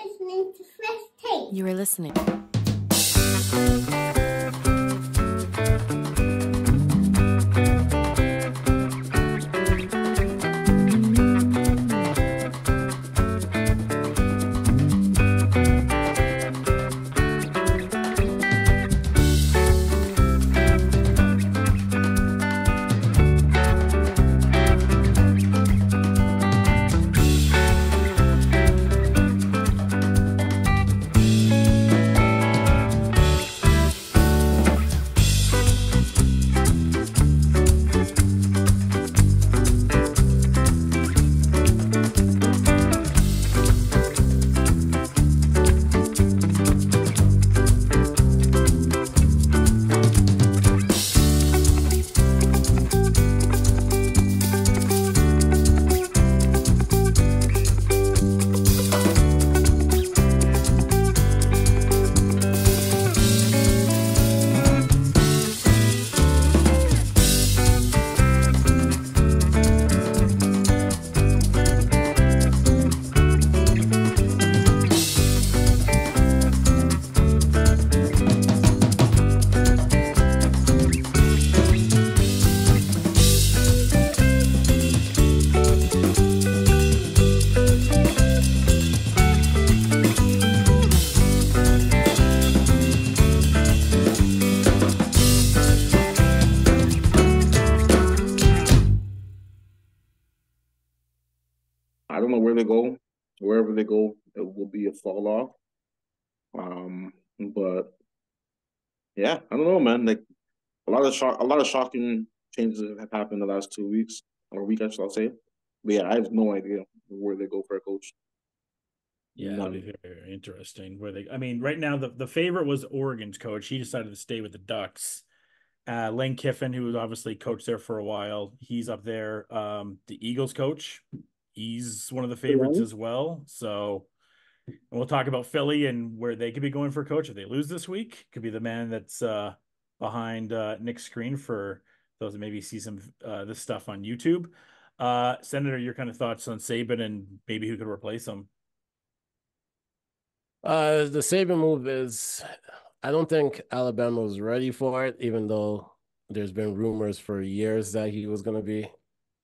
listening to Fresh Taste. You are listening. I don't know where they go. Wherever they go, it will be a fall off. But yeah, I don't know, man. Like a lot of shocking changes have happened in the last 2 weeks or week, I shall say. But yeah, I have no idea where they go for a coach. Yeah, it'll be very interesting. I mean, right now the favorite was Oregon's coach. He decided to stay with the Ducks. Lane Kiffin, who was obviously coached there for a while, he's up there. The Eagles coach, he's one of the favorites as well. So we'll talk about Philly and where they could be going for a coach if they lose this week. Could be the man that's behind Nick's screen for those that maybe see some this stuff on YouTube. Senator, your kind of thoughts on Saban and maybe who could replace him? The Saban move is, I don't think Alabama was ready for it, even though there's been rumors for years that he was going to be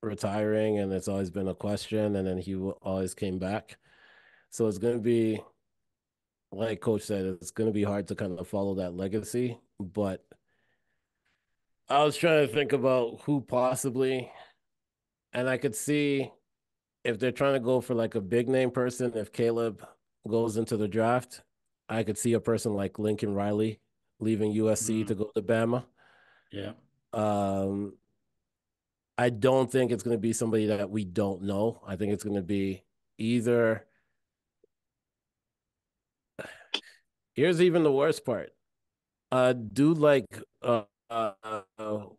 retiring, and it's always been a question, and then he always came back. So it's going to be, like Coach said, it's going to be hard to kind of follow that legacy. But I was trying to think about who possibly, and I could see if they're trying to go for like a big name person, if Caleb goes into the draft, I could see a person like Lincoln Riley leaving USC to go to Bama. Yeah. I don't think it's going to be somebody that we don't know. I think it's going to be either. Here's even the worst part. Dude, like,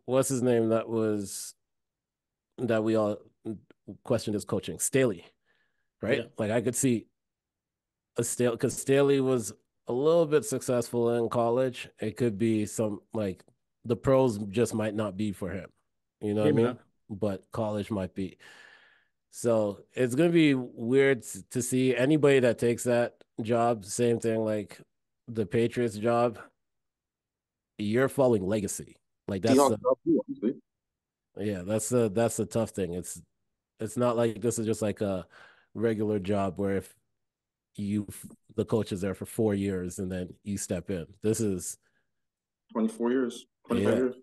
what's his name? That we all questioned his coaching, Staley, right? Yeah. Like I could see a Staley, because Staley was a little bit successful in college. It could be some, like, the pros just might not be for him. You know what I mean? But college might be. So it's going to be weird to see anybody that takes that job. Same thing like the Patriots job. You're following legacy. Like that's that's the tough thing. It's not like this is just like a regular job where if the coach is there for 4 years and then you step in. This is 24 years, 25 years.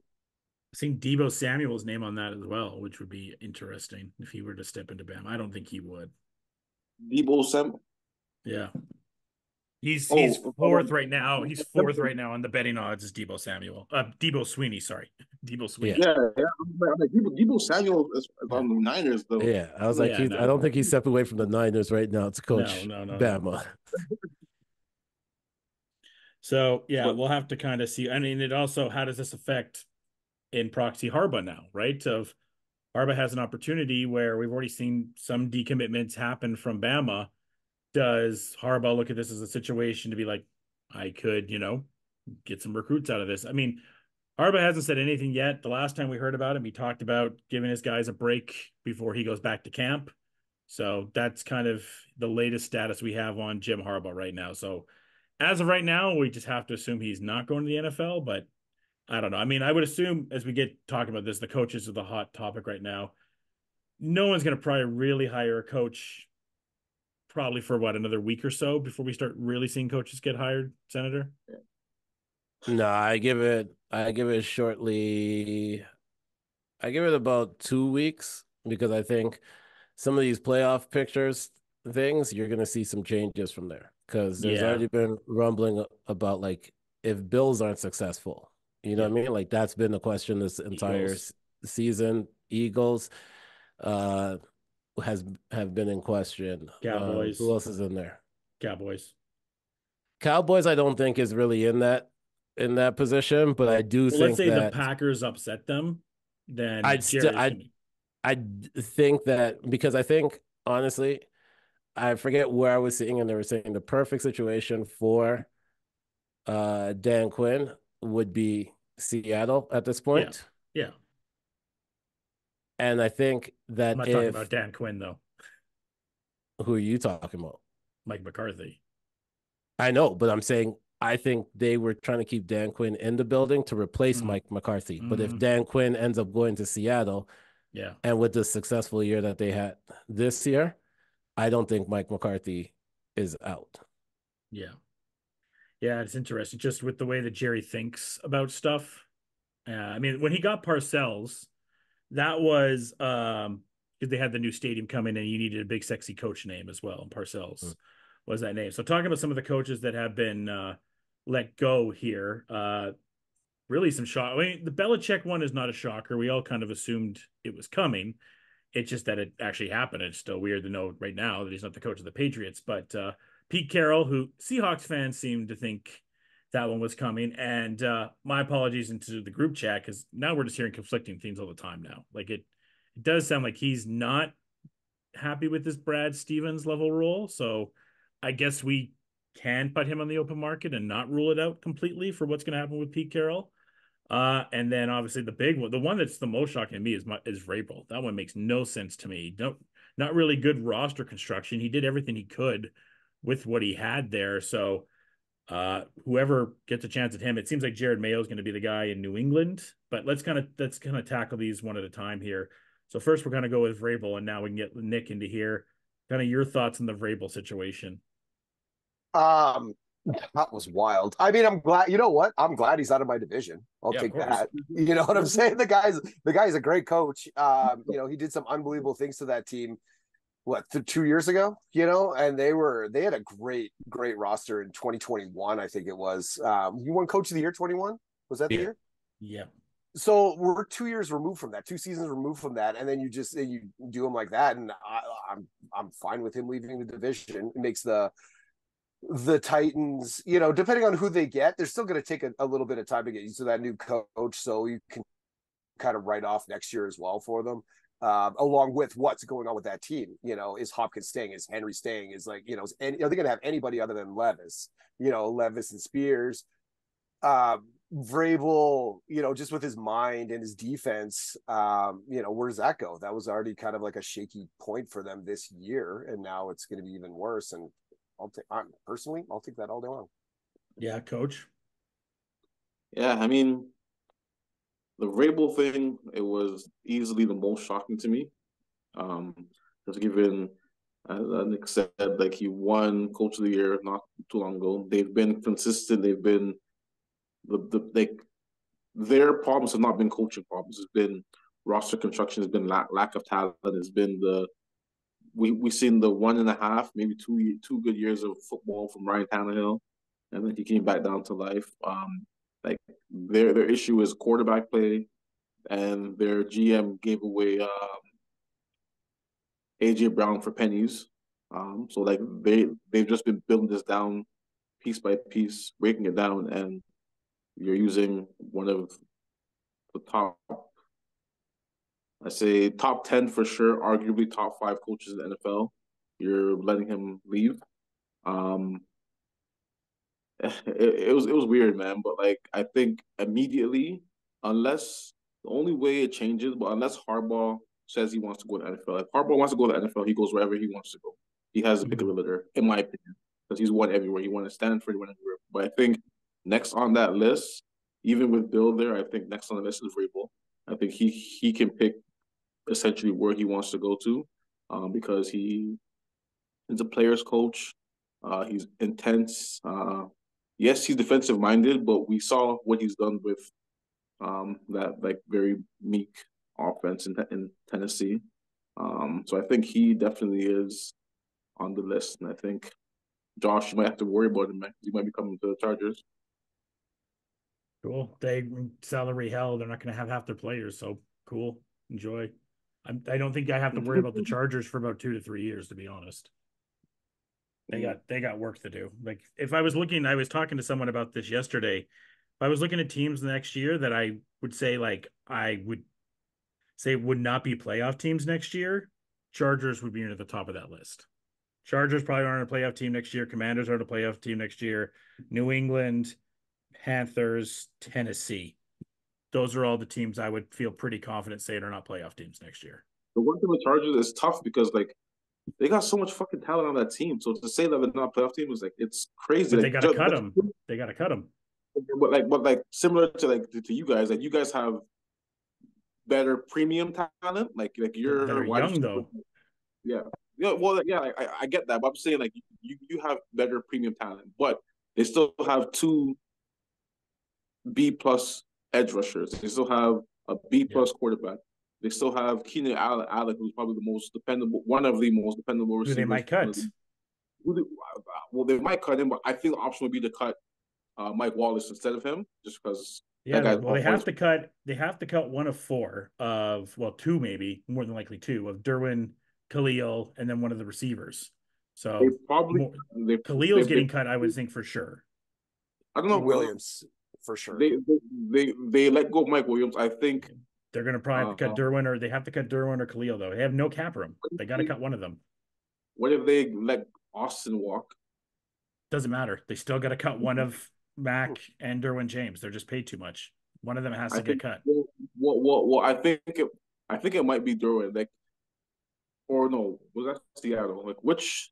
I've seen Deebo Samuel's name on that as well, which would be interesting if he were to step into Bama. I don't think he would. Deebo Samuel. Yeah. He's fourth right now. He's fourth right now on the betting odds is Deebo Samuel. Deebo Sweeney, sorry. Deebo Sweeney. Yeah. Deebo Samuel is on the Niners, though. Yeah, I was like, I don't think he's stepping away from the Niners right now to coach Bama. So, yeah, we'll have to kind of see. I mean, it also, how does this affect in proxy Harbaugh now, right? Of Harbaugh has an opportunity where we've already seen some decommitments happen from Bama. Does Harbaugh look at this as a situation to be like, I could, get some recruits out of this? I mean, Harbaugh hasn't said anything yet. The last time we heard about him, he talked about giving his guys a break before he goes back to camp. So that's kind of the latest status we have on Jim Harbaugh right now. So as of right now, we just have to assume he's not going to the NFL, but I don't know. I mean, I would assume as we get talking about this, the coaches are the hot topic right now. No one's going to probably really hire a coach probably for what, another week or so before we start really seeing coaches get hired, Senator? No, I give it about 2 weeks because I think some of these playoff pictures things, you're going to see some changes from there because there's Yeah. already been rumbling about like if Bills aren't successful, you know Yeah. what I mean? Like that's been the question this entire Eagles. season. Eagles uh has have been in question. Who Cowboys. else is in there? Cowboys. Cowboys, I don't think is really in that position, but I do Well, let's think say the that Packers upset them, then I'd still Jerry's gonna be. I think that because I think honestly, I forget where I was seeing, and they were saying the perfect situation for Dan Quinn would be Seattle at this Yeah. point. Yeah. And I think I'm that not talking about if Dan Quinn though. who are you talking about? Mike McCarthy. I know, but I'm saying I think they were trying to keep Dan Quinn in the building to replace Mm. Mike McCarthy. But if Mm. Dan Quinn ends up going to Seattle, Yeah. and with the successful year that they had this year, I don't think Mike McCarthy is out. Yeah. Yeah, it's interesting just with the way that Jerry thinks about stuff. I mean, when he got Parcells, that was because they had the new stadium coming and you needed a big sexy coach name as well. And Parcells was that name. So talking about some of the coaches that have been let go here, really some shock. I mean, the Belichick one is not a shocker. We all kind of assumed it was coming. It's just that it actually happened. It's still weird to know right now that he's not the coach of the Patriots. But Pete Carroll, who Seahawks fans seem to think that one was coming. And my apologies into the group chat because now we're just hearing conflicting things all the time now. Like it does sound like he's not happy with this Brad Stevens level role. So I guess we can put him on the open market and not rule it out completely for what's going to happen with Pete Carroll. And then obviously the big one, the one that's the most shocking to me is Vrabel. That one makes no sense to me. Not really good roster construction. He did everything he could with what he had there. So whoever gets a chance at him, it seems like Jared Mayo is going to be the guy in New England. But let's kind of tackle these one at a time here. So first we're going to go with Vrabel, and now we can get Nick into here. Kind of your thoughts on the Vrabel situation. Um, that was wild. I mean, I'm glad. You know what? I'm glad he's out of my division. I'll Yeah, of take course. that. You know what I'm saying? The guy's a great coach. He did some unbelievable things to that team. What 2 years ago? And they had a great roster in 2021. I think it was. You won Coach of the Year 21. Was that the year? Yeah. So we're 2 years removed from that, 2 seasons removed from that, and then you do him like that, and I'm fine with him leaving the division. It makes the Titans, depending on who they get, they're still going to take a little bit of time to get used to that new coach. So you can kind of write off next year as well for them, along with what's going on with that team. Is Hopkins staying? Is Henry staying? Is are they going to have anybody other than Levis? Levis and Spears. Vrabel, just with his mind and his defense, where does that go? That was already kind of like a shaky point for them this year, and now it's going to be even worse. And I'll take that all day long. Yeah, Coach. Yeah, I mean, the Vrabel thing, it was easily the most shocking to me. Just given, as Nick said, like he won Coach of the Year not too long ago. They've been consistent. They've been like their problems have not been coaching problems. It's been roster construction. It's been lack of talent. It's been we've seen the 1.5, maybe two good years of football from Ryan Tannehill, and then he came back down to life. Like their issue is quarterback play, and their GM gave away AJ Brown for pennies. So like they've just been building this down piece by piece, breaking it down, and you're using one of the top, I say top 10 for sure, arguably top 5 coaches in the NFL. You're letting him leave. It was weird, man. But like I think immediately, unless the only way it changes, but unless Harbaugh says he wants to go to the NFL. If Harbaugh wants to go to the NFL, he goes wherever he wants to go. He has the pick of the litter, in my opinion, because he's won everywhere. He won at Stanford, he won everywhere. But I think next on that list, even with Bill there, I think next on the list is Vrabel. I think he can pick essentially where he wants to go to, because he is a player's coach. He's intense. Yes, he's defensive minded, but we saw what he's done with that like very meek offense in Tennessee. So I think he definitely is on the list, and I think Josh, you might have to worry about him. He might be coming to the Chargers. Cool. They salary hell. They're not going to have half their players, so cool. Enjoy. I don't think I have to worry about the Chargers for about 2 to 3 years, to be honest. They got work to do. Like if I was looking, I was talking to someone about this yesterday. If I was looking at teams next year that I would say would not be playoff teams next year, Chargers would be near the top of that list. Chargers probably aren't a playoff team next year. Commanders aren't a playoff team next year. New England, Panthers, Tennessee. Those are all the teams I would feel pretty confident saying are not playoff teams next year. The one thing with Chargers is tough because like they got so much fucking talent on that team. So to say that they're not a playoff team is like it's crazy. But like, they got to cut them. They got to cut them. But similar to you guys, like you guys have better premium talent. Like you're that are young though. Yeah. Yeah, well, yeah, I get that, but I'm saying like you have better premium talent, but they still have 2 B+ edge rushers. They still have a B+ quarterback. They still have Keenan Allen, who's probably one of the most dependable receivers. Who they might cut. Well, they might cut him, but I think the option would be to cut Mike Wallace instead of him, just because. Yeah, well, they have to cut. They have to cut one of 4 of 2, maybe more than likely 2 of Derwin, Khalil, and then one of the receivers. So Khalil's getting cut, I would think for sure. I don't know Williams for sure. They let go of Mike Williams. I think they're going to probably have to cut Derwin, or they have to cut Derwin or Khalil though. They have no cap room. They got to cut one of them. What if they let Austin walk? Doesn't matter. They still got to cut one of Mac and Derwin James. They're just paid too much. One of them has to get cut. Well, I think it might be Derwin. Like, or no, was that Seattle? Like, which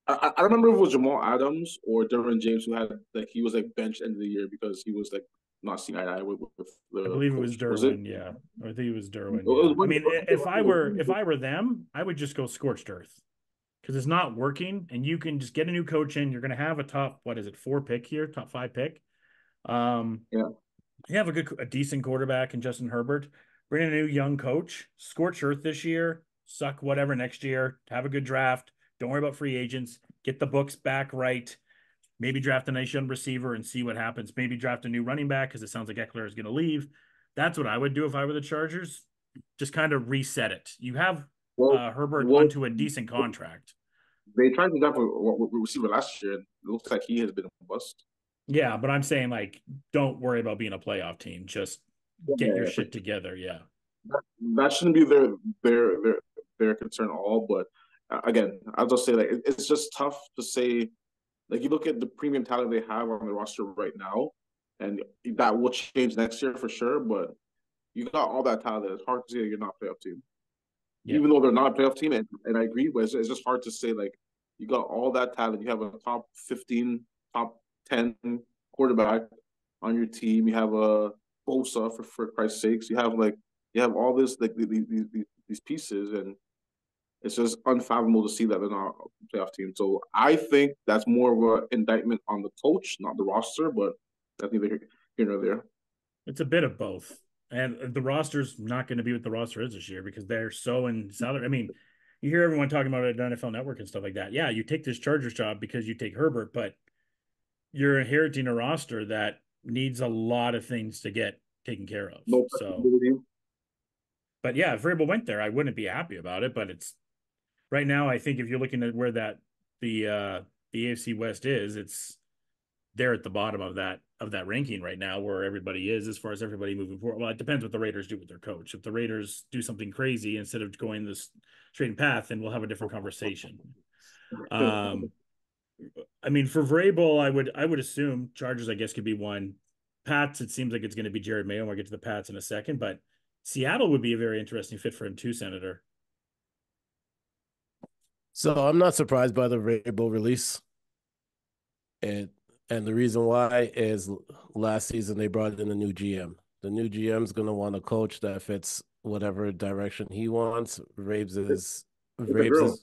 I remember if it was Jamal Adams or Derwin James who had he was benched end of the year because he was not seeing eye to eye with the. I believe it was Derwin. Yeah, I think it was Derwin. Yeah. I mean, if I were them, I would just go scorched earth because it's not working, and you can just get a new coach in. You're going to have a top 4 pick here, top 5 pick. Yeah, you have a decent quarterback in Justin Herbert. Bring in a new young coach, scorch earth this year, suck whatever next year. Have a good draft. Don't worry about free agents. Get the books back right. Maybe draft a nice young receiver and see what happens. Maybe draft a new running back because it sounds like Eckler is going to leave. That's what I would do if I were the Chargers. Just kind of reset it. You have Herbert onto a decent contract. They tried to draft a receiver last year. It looks like he has been a bust. Yeah, but I'm saying don't worry about being a playoff team. Just get your shit together. Yeah, that shouldn't be their concern at all. But again, I'll just say it's just tough to say. You look at the premium talent they have on the roster right now, and that will change next year for sure. But you got all that talent. It's hard to say you're not a playoff team, even though they're not a playoff team. And I agree, but it's just hard to say you got all that talent. You have a top 15, top 10 quarterback on your team. You have a Bosa for Christ's sakes. You have all this these pieces, and it's just unfathomable to see that they're not a playoff team. So I think that's more of an indictment on the coach, not the roster. But that's neither here nor there. It's a bit of both, and the roster's not going to be what the roster is this year because they're so in salary. I mean, you hear everyone talking about it on NFL Network and stuff like that. Yeah, you take this Chargers job because you take Herbert, but you're inheriting a roster that needs a lot of things to get taken care of. But yeah, if Vrabel went there, I wouldn't be happy about it. But it's right now. I think if you're looking at where the AFC West is, it's they're at the bottom of that ranking right now, where everybody is as far as everybody moving forward. Well, it depends what the Raiders do with their coach. If the Raiders do something crazy instead of going this straight path, then we'll have a different conversation. I mean, for Vrabel, I would assume Chargers, I guess, could be one. Pats, it seems like it's going to be Jared Mayo. We'll get to the Pats in a second, but Seattle would be a very interesting fit for him too, Senator. So I'm not surprised by the Vrabel release. And the reason why is last season they brought in a new GM. The new GM is going to want a coach that fits whatever direction he wants. The girl.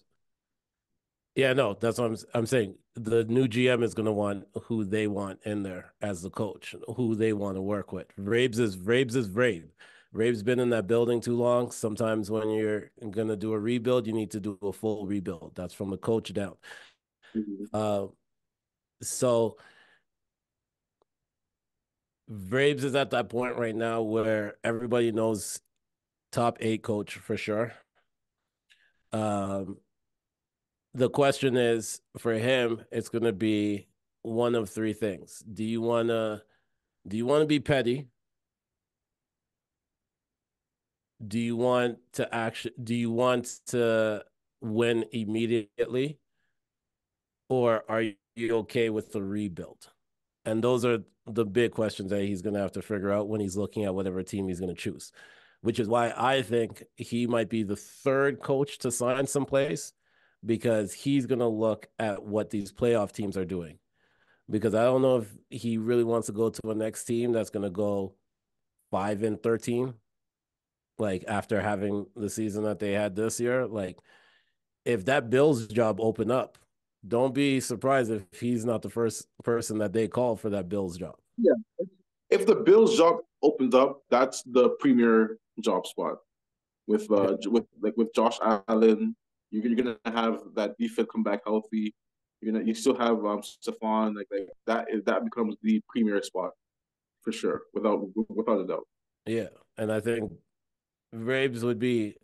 Yeah, no, that's what I'm saying. The new GM is going to want who they want in there as the coach, who they want to work with. Vrabes is Vrabe. Vrabe's been in that building too long. Sometimes when you're going to do a rebuild, you need to do a full rebuild. That's from the coach down. So Vrabes is at that point right now where everybody knows top 8 coach for sure. The question is for him, it's going to be one of 3 things. Do you want to be petty? Do you want to win immediately? Or are you okay with the rebuild? And those are the big questions that he's going to have to figure out when he's looking at whatever team he's going to choose, which is why I think he might be the 3rd coach to sign someplace, because he's going to look at what these playoff teams are doing. Because I don't know if he really wants to go to a next team that's going to go 5-13, like after having the season that they had this year. Like, if that Bills job open up, don't be surprised if he's not the first person that they call for that Bills job. Yeah. If the Bills job opens up, that's the premier job spot with Josh Allen. You're gonna have that defense come back healthy. You still have Stephon, that becomes the premier spot for sure, without a doubt. Yeah, and I think Vrabes would be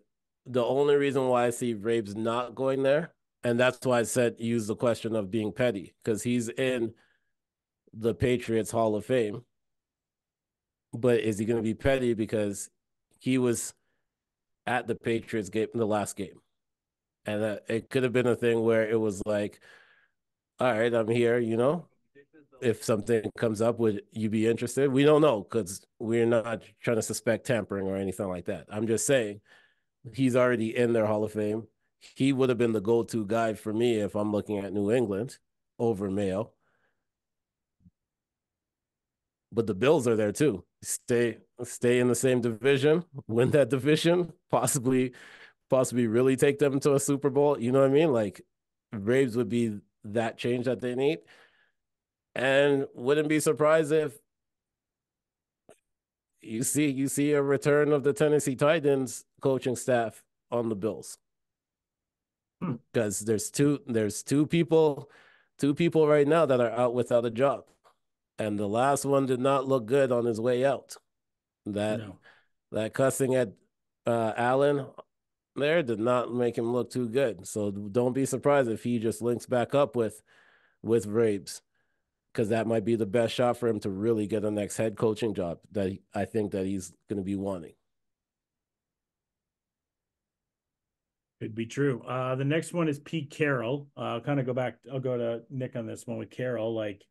the only reason why I see Vrabes not going there. And that's why I said use the question of being petty, because he's in the Patriots Hall of Fame. But is he going to be petty because he was at the Patriots game, the last game? And it could have been a thing where it was like, all right, I'm here, if something comes up, would you be interested? We don't know, because we're not trying to suspect tampering or anything like that. I'm just saying he's already in their Hall of Fame. He would have been the go-to guy for me if I'm looking at New England over Mayo. But the Bills are there too. Stay in the same division, win that division, possibly really take them to a Super Bowl. You know what I mean? Like, Braves would be that change that they need. And wouldn't be surprised if you see a return of the Tennessee Titans coaching staff on the Bills. Because there's two people right now that are out without a job. And the last one did not look good on his way out. That cussing at Allen there did not make him look too good. So don't be surprised if he just links back up with Vrabes, because that might be the best shot for him to really get a next head coaching job that I think that he's going to be wanting. Could be true. The next one is Pete Carroll. I'll kind of go back. I'll go to Nick on this one with Carroll. Like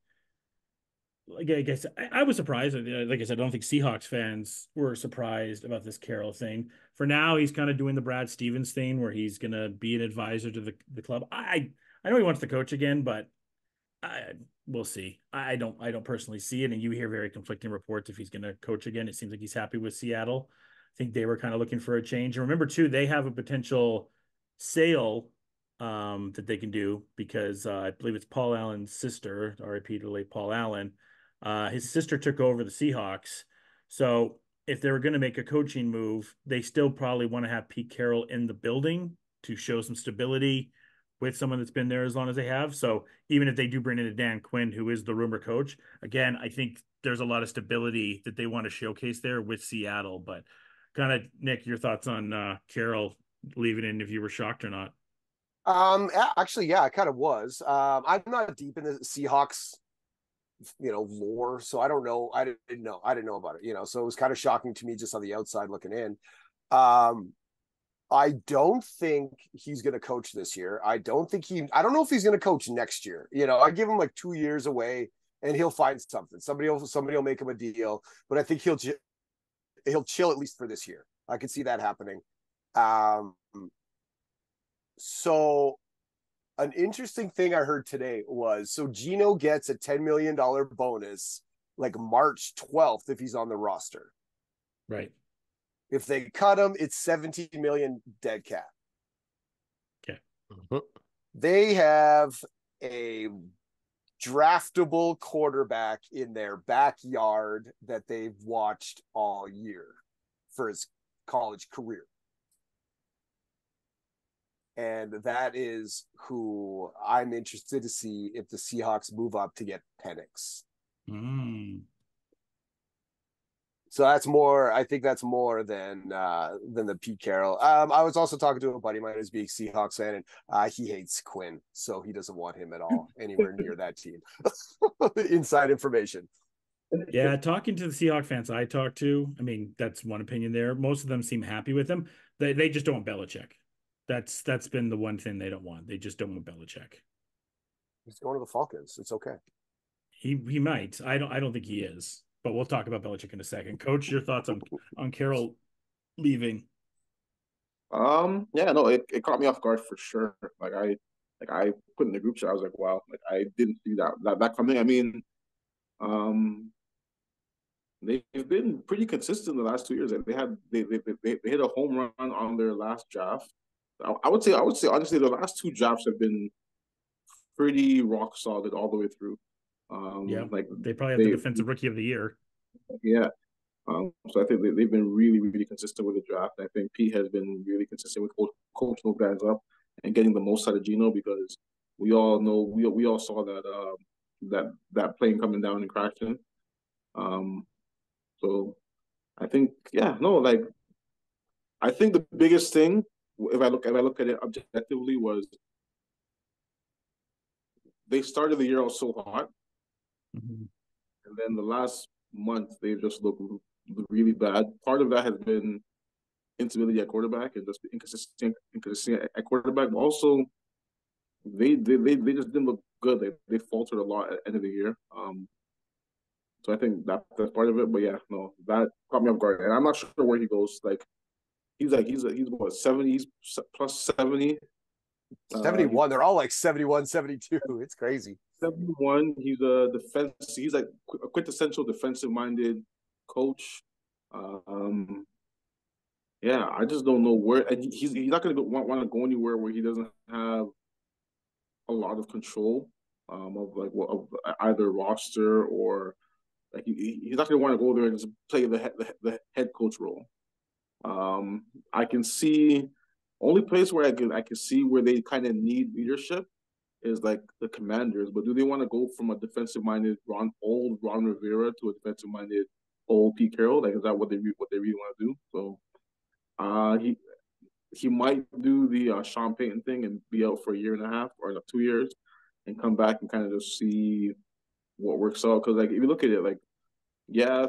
I guess I was surprised. Like I said, I don't think Seahawks fans were surprised about this Carroll thing. For now, he's kind of doing the Brad Stevens thing where he's going to be an advisor to the club. I know he wants to coach again, but we'll see. I don't personally see it. And you hear very conflicting reports if he's going to coach again. It seems like he's happy with Seattle. I think they were kind of looking for a change. And remember too, they have a potential sale that they can do because I believe it's Paul Allen's sister, RIP to late Paul Allen. His sister took over the Seahawks. So if they were going to make a coaching move, they still probably want to have Pete Carroll in the building to show some stability with someone that's been there as long as they have. So even if they do bring in a Dan Quinn, who is the rumor coach, again, I think there's a lot of stability that they want to showcase there with Seattle. But kind of, Nick, your thoughts on Carroll leaving in, if you were shocked or not? Actually, yeah, I kind of was. I'm not deep in the Seahawks, lore, so I don't know. I didn't know about it, so it was kind of shocking to me just on the outside looking in. I don't think he's going to coach this year. I don't know if he's going to coach next year. I give him like 2 years away and he'll find something. Somebody will make him a deal, but I think he'll chill at least for this year. I could see that happening. Um, so an interesting thing I heard today was so Gino gets a $10 million bonus like March 12th if he's on the roster. Right. If they cut him, it's 17 million dead cap. Okay. They have a draftable quarterback in their backyard that they've watched all year for his college career. And that is who I'm interested to see if the Seahawks move up to get Penix. So that's more. I think that's more than the Pete Carroll. I was also talking to a buddy of mine who's a big Seahawks fan, and he hates Quinn, so he doesn't want him at all anywhere near that team. Inside information. Yeah, talking to the Seahawks fans I talked to, I mean, that's one opinion there. Most of them seem happy with him. They just don't want Belichick. That's been the one thing they don't want. They just don't want Belichick. He's going to the Falcons. It's okay. He might. I don't think he is. But we'll talk about Belichick in a second. Coach, your thoughts on Carroll leaving? Yeah, no, it caught me off guard for sure. I put in the group chat, I was like, wow, like I didn't see that coming. I mean, they've been pretty consistent the last 2 years. They hit a home run on their last draft. I would say honestly the last two drafts have been pretty rock solid all the way through. Yeah, like they probably have the defensive rookie of the year. Yeah. So I think they've been really, really consistent with the draft. I think Pete has been really consistent with coaching those guys up and getting the most out of Gino because we all know we all saw that plane coming down and crashing. So I think I think the biggest thing if I look at it objectively was they started the year out so hot, and then the last month they just look really bad. Part of that has been instability at quarterback and just inconsistent at quarterback. But also, they just didn't look good. They faltered a lot at the end of the year. So I think that's part of it. But yeah, no, that caught me off guard, and I'm not sure where he goes. He's what 70 plus 70. 71. They're all like 71, 72. It's crazy. 71. He's a defense. He's like a quintessential defensive-minded coach. Yeah, I just don't know where, and he's not going to want to go anywhere where he doesn't have a lot of control of either roster or like he's not going to want to go there and just play the head coach role. I can see only place where I can see where they kind of need leadership is like the Commanders, but do they want to go from a defensive-minded old Ron Rivera to a defensive-minded old Pete Carroll? Like, is that what they really want to do? So, he might do the Sean Payton thing and be out for a year and a half or 2 years, and come back and kind of just see what works out. Because like if you look at it, like yeah,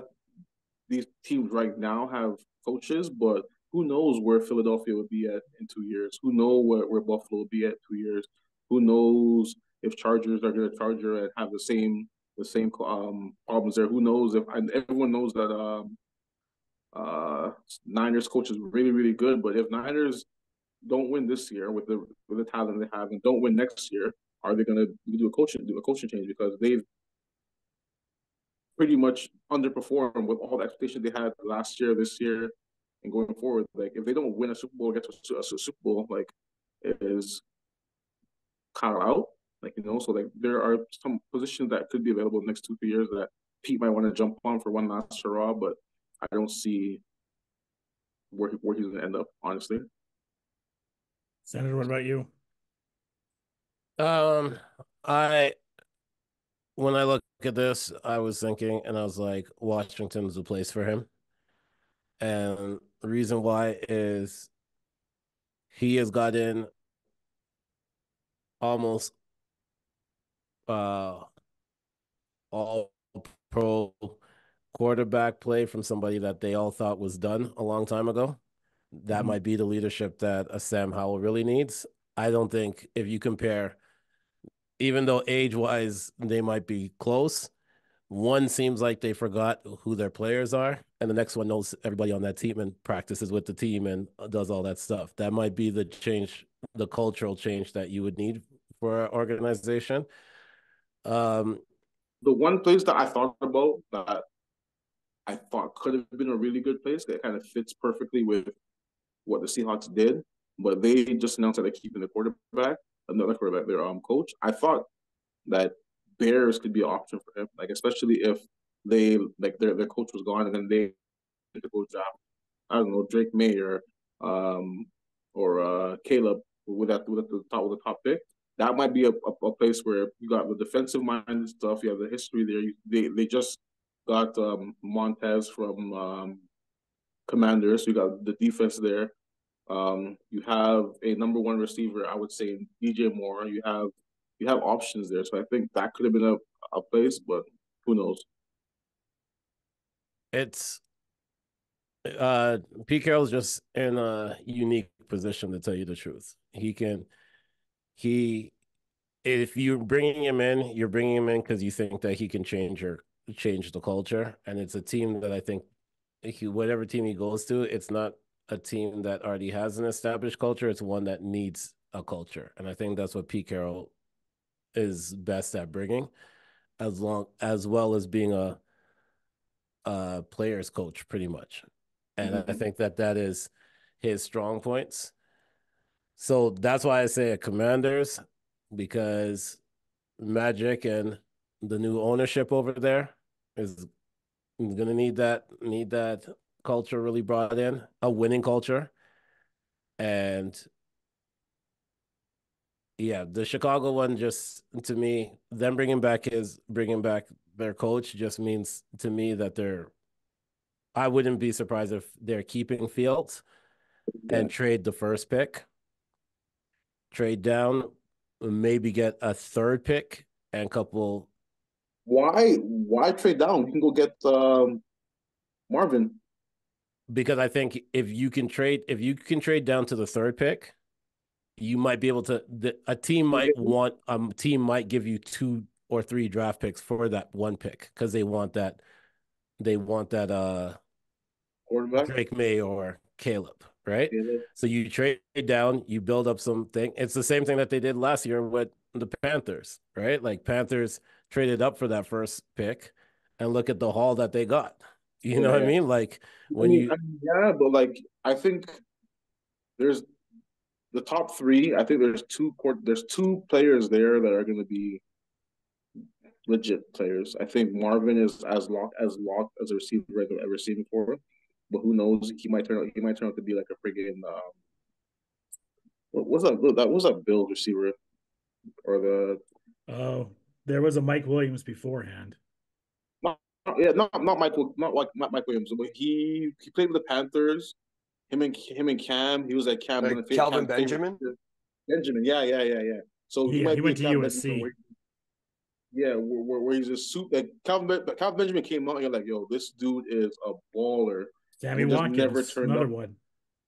these teams right now have coaches, but who knows where Philadelphia would be at in 2 years? Who knows where Buffalo will be at 2 years? Who knows if Chargers are going to Charger and have the same problems there? Who knows if everyone knows that Niners coach is really, really good, but if Niners don't win this year with the talent they have and don't win next year, are they going to do a coaching change because they've pretty much underperformed with all the expectations they had last year, this year, and going forward? Like if they don't win a Super Bowl, get to a Super Bowl, like it is kind of out. Like so like there are some positions that could be available in the next 2-3 years that Pete might want to jump on for one last hurrah, but I don't see where he's going to end up, honestly. Senator, what about you? When I look at this, I was thinking, and I was like, Washington's the place for him. And the reason why is he has gotten almost all pro quarterback play from somebody that they all thought was done a long time ago. That might be the leadership that a Sam Howell really needs. I don't think if you compare, even though age-wise they might be close, one seems like they forgot who their players are, and the next one knows everybody on that team and practices with the team and does all that stuff. That might be the change, the cultural change that you would need for an organization. The one place that I thought about that I thought could have been a really good place that kind of fits perfectly with what the Seahawks did, but they just announced that they're keeping the quarterback, another quarterback, their coach. I thought that Bears could be an option for him, like especially if they like their coach was gone and then they to go draft, I don't know, Drake May or Caleb with the top pick. That might be a place where you got the defensive minded stuff. You have the history there. They just got Montez from Commanders. You got the defense there. You have a number one receiver, I would say DJ Moore. You have options there. So I think that could have been a place, but who knows? It's Pete Carroll's just in a unique position, to tell you the truth. If you're bringing him in, you're bringing him in because you think that he can change the culture. And it's a team that I think whatever team he goes to, it's not a team that already has an established culture. It's one that needs a culture. And I think that's what Pete Carroll is best at bringing, as well as being a players coach, pretty much. And I think that is his strong points. So that's why I say a Commanders, because Magic and the new ownership over there is going to need that culture really brought in, a winning culture. And yeah, the Chicago one, just to me, them bringing back their coach just means to me that I wouldn't be surprised if they're keeping Fields and trade the first pick, trade down, maybe get a third pick and couple. Why trade down? You can go get Marvin. Because I think if you can trade down to the third pick, you might be able to. A team might give you 2 or 3 draft picks for that one pick because they want that quarterback, Drake May or Caleb, right? Caleb. So you trade down, you build up something. It's the same thing that they did last year with the Panthers, right? Like Panthers traded up for that first pick, and look at the haul that they got. You know what I mean? Like but like I think there's the top 3. I think there's 2 players there that are going to be legit players. I think Marvin is as locked as a receiver I've ever seen before. But who knows? He might turn out to be like a friggin' what was that? That was a Bills receiver or there was a Mike Williams beforehand. Not Mike Williams, but he played with the Panthers. Him and Cam. He was at Cam. Like Calvin Benjamin. Benjamin, yeah. So he went to USC. Where he's a suit. Like Calvin Benjamin came out and you're like, yo, this dude is a baller. Sammy Watkins, another one.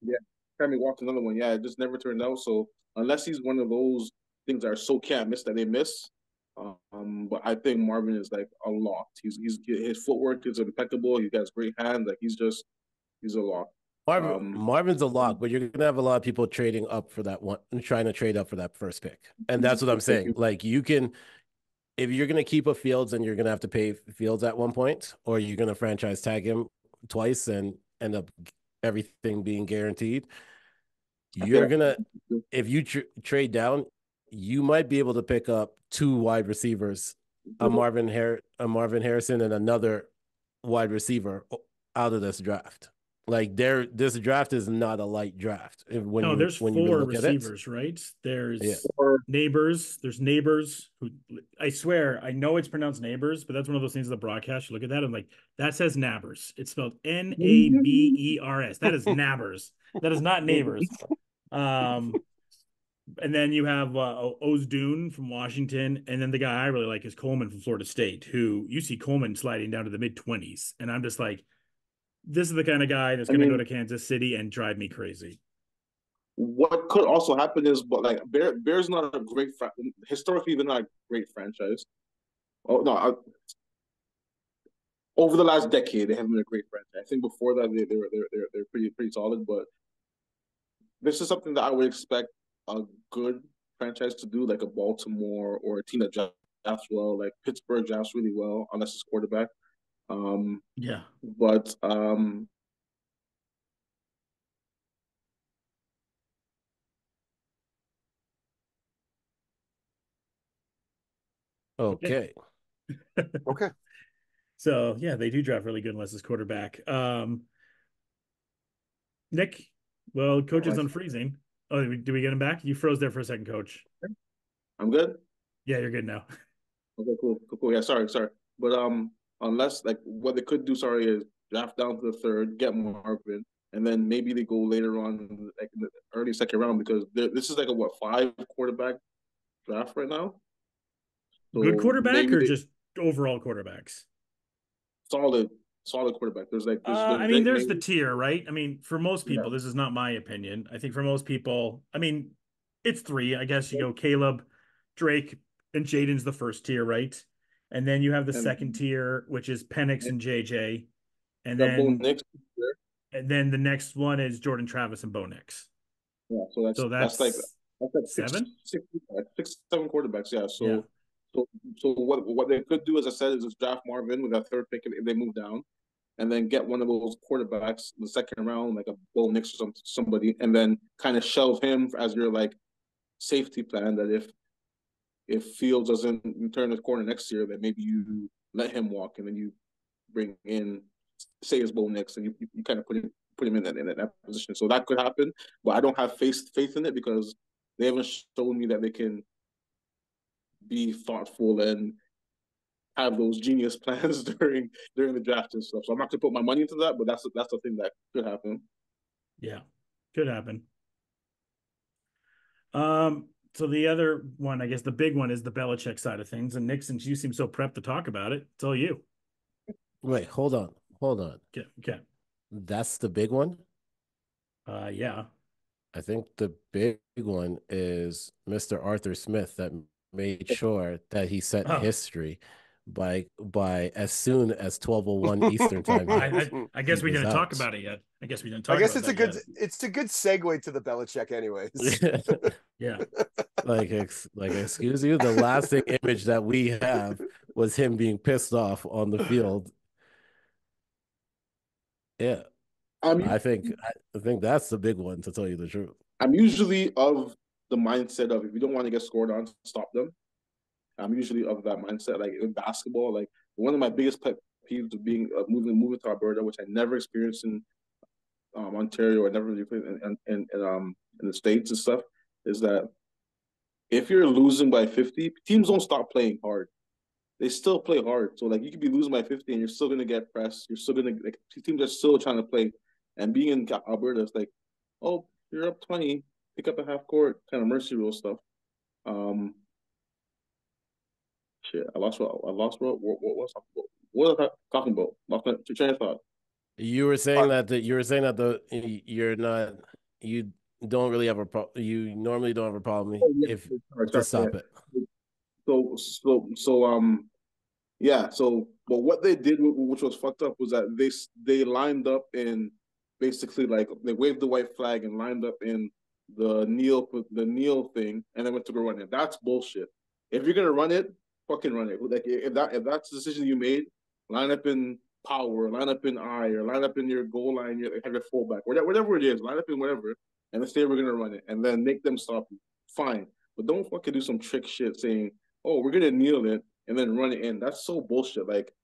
Yeah, Sammy Watkins, another one. Yeah, it just never turned out. So unless he's one of those things that are so can't miss that they miss. But I think Marvin is like a lot. His footwork is impeccable. He has great hands. Like he's a lot. Marvin's a lock, but you're gonna have a lot of people trading up for that one, trying to trade up for that first pick, and that's what I'm saying. Like you can, if you're gonna keep a Fields, and you're gonna have to pay Fields at one point, or you're gonna franchise tag him twice and end up everything being guaranteed. You're gonna, if you trade down, you might be able to pick up 2 wide receivers, a Marvin Harrison, and another wide receiver out of this draft. Like this draft is not a light draft. There's 4 receivers, right? There's Neighbors. There's Neighbors who, I swear, I know it's pronounced Neighbors, but that's one of those things of the broadcast. You look at that, I'm like, that says Nabbers. It's spelled Nabers. That is Nabbers. That is not Neighbors. And then you have Ozdune from Washington, and then the guy I really like is Coleman from Florida State, who you see Coleman sliding down to the mid-20s, and I'm just like, this is the kind of guy that's going to go to Kansas City and drive me crazy. What could also happen is, but like Bears not a great historically they're not a great franchise. Oh no, over the last decade, they haven't been a great franchise. I think before that, they're pretty solid. But this is something that I would expect a good franchise to do, like a Baltimore or a team that drafts well, like Pittsburgh drafts really well, unless it's quarterback. Yeah. But Okay. Okay. So yeah, they do draft really good unless it's quarterback. Nick, well, coach is unfreezing. Oh, do we get him back? You froze there for a second, coach. I'm good. Yeah, you're good now. Okay, cool. Yeah, sorry. But unless like what they could do, sorry, is draft down to the third, get Marvin, and then maybe they go later on, like in the early second round, because this is like a what 5 quarterback draft right now. So Good quarterback maybe or they just overall quarterbacks? solid quarterback. There's I mean, Drake there's the May. tier, right? I mean, for most Yeah. people, this is not my opinion. I think for most people, I mean, it's three. I guess you go Caleb, Drake, and Jaden's the first tier, right? And then you have the And second tier, which is Penix and JJ. And got Bo then Nix. the next one is Jordan Travis and Bo Nix. Yeah, so So that's like seven. six, 7 quarterbacks. Yeah. Yeah. So what they could do, as I said, is just draft Marvin with that third pick if they move down, and then get one of those quarterbacks in the second round, like a Bo Nix or somebody, and then kind of shelve him as your like safety plan. That if Fields doesn't turn the corner next year, that maybe you let him walk, and then you bring in, say, it's Bo Nix, and you kind of put him in that position. So that could happen, but I don't have faith in it because they haven't shown me that they can be thoughtful and have those genius plans during the draft and stuff. So I'm not gonna put my money into that, but that's the thing that could happen. Yeah, could happen. So the other one, I guess the big one is the Belichick side of things. And Nick, since you seem so prepped to talk about it, it's all you. Wait, hold on. Okay. That's the big one? Yeah. I think the big one is Mr. Arthur Smith that made sure that he set history by as soon as 12:01 Eastern time. I guess we didn't talk about it yet. I guess we didn't talk. I guess about it's a good segue to the Belichick, anyways. Yeah. Like excuse you, the lasting image that we have was him being pissed off on the field. Yeah. I think that's the big one, to tell you the truth. I'm usually of the mindset of if you don't want to get scored on, stop them. I'm usually of that mindset. Like in basketball, like one of my biggest pet peeves of being moving to Alberta, which I never experienced in Ontario, I never really played in the States and stuff, is that if you're losing by 50, teams don't stop playing hard. They still play hard. So like you could be losing by 50 and you're still gonna get pressed. You're still gonna like teams are still trying to play. And being in Alberta, it's like, oh, you're up 20, pick up a half court, kind of mercy rule stuff. Shit, I lost what was I talking about? Lost my train of thought. You were saying that you don't really have a problem. You normally don't have a problem to stop it. So but what they did, which was fucked up, was that they lined up in basically like they waved the white flag and lined up in the kneel thing, and then went to go run it. That's bullshit. If you're gonna run it, fucking run it. Like if that's the decision you made, line up in power, line up in I, or line up in your goal line, have your fullback, whatever it is, line up in whatever, and then say we're gonna run it, and then make them stop you. Fine, but don't fucking do some trick shit saying, oh, we're gonna kneel it and then run it in. That's so bullshit. Like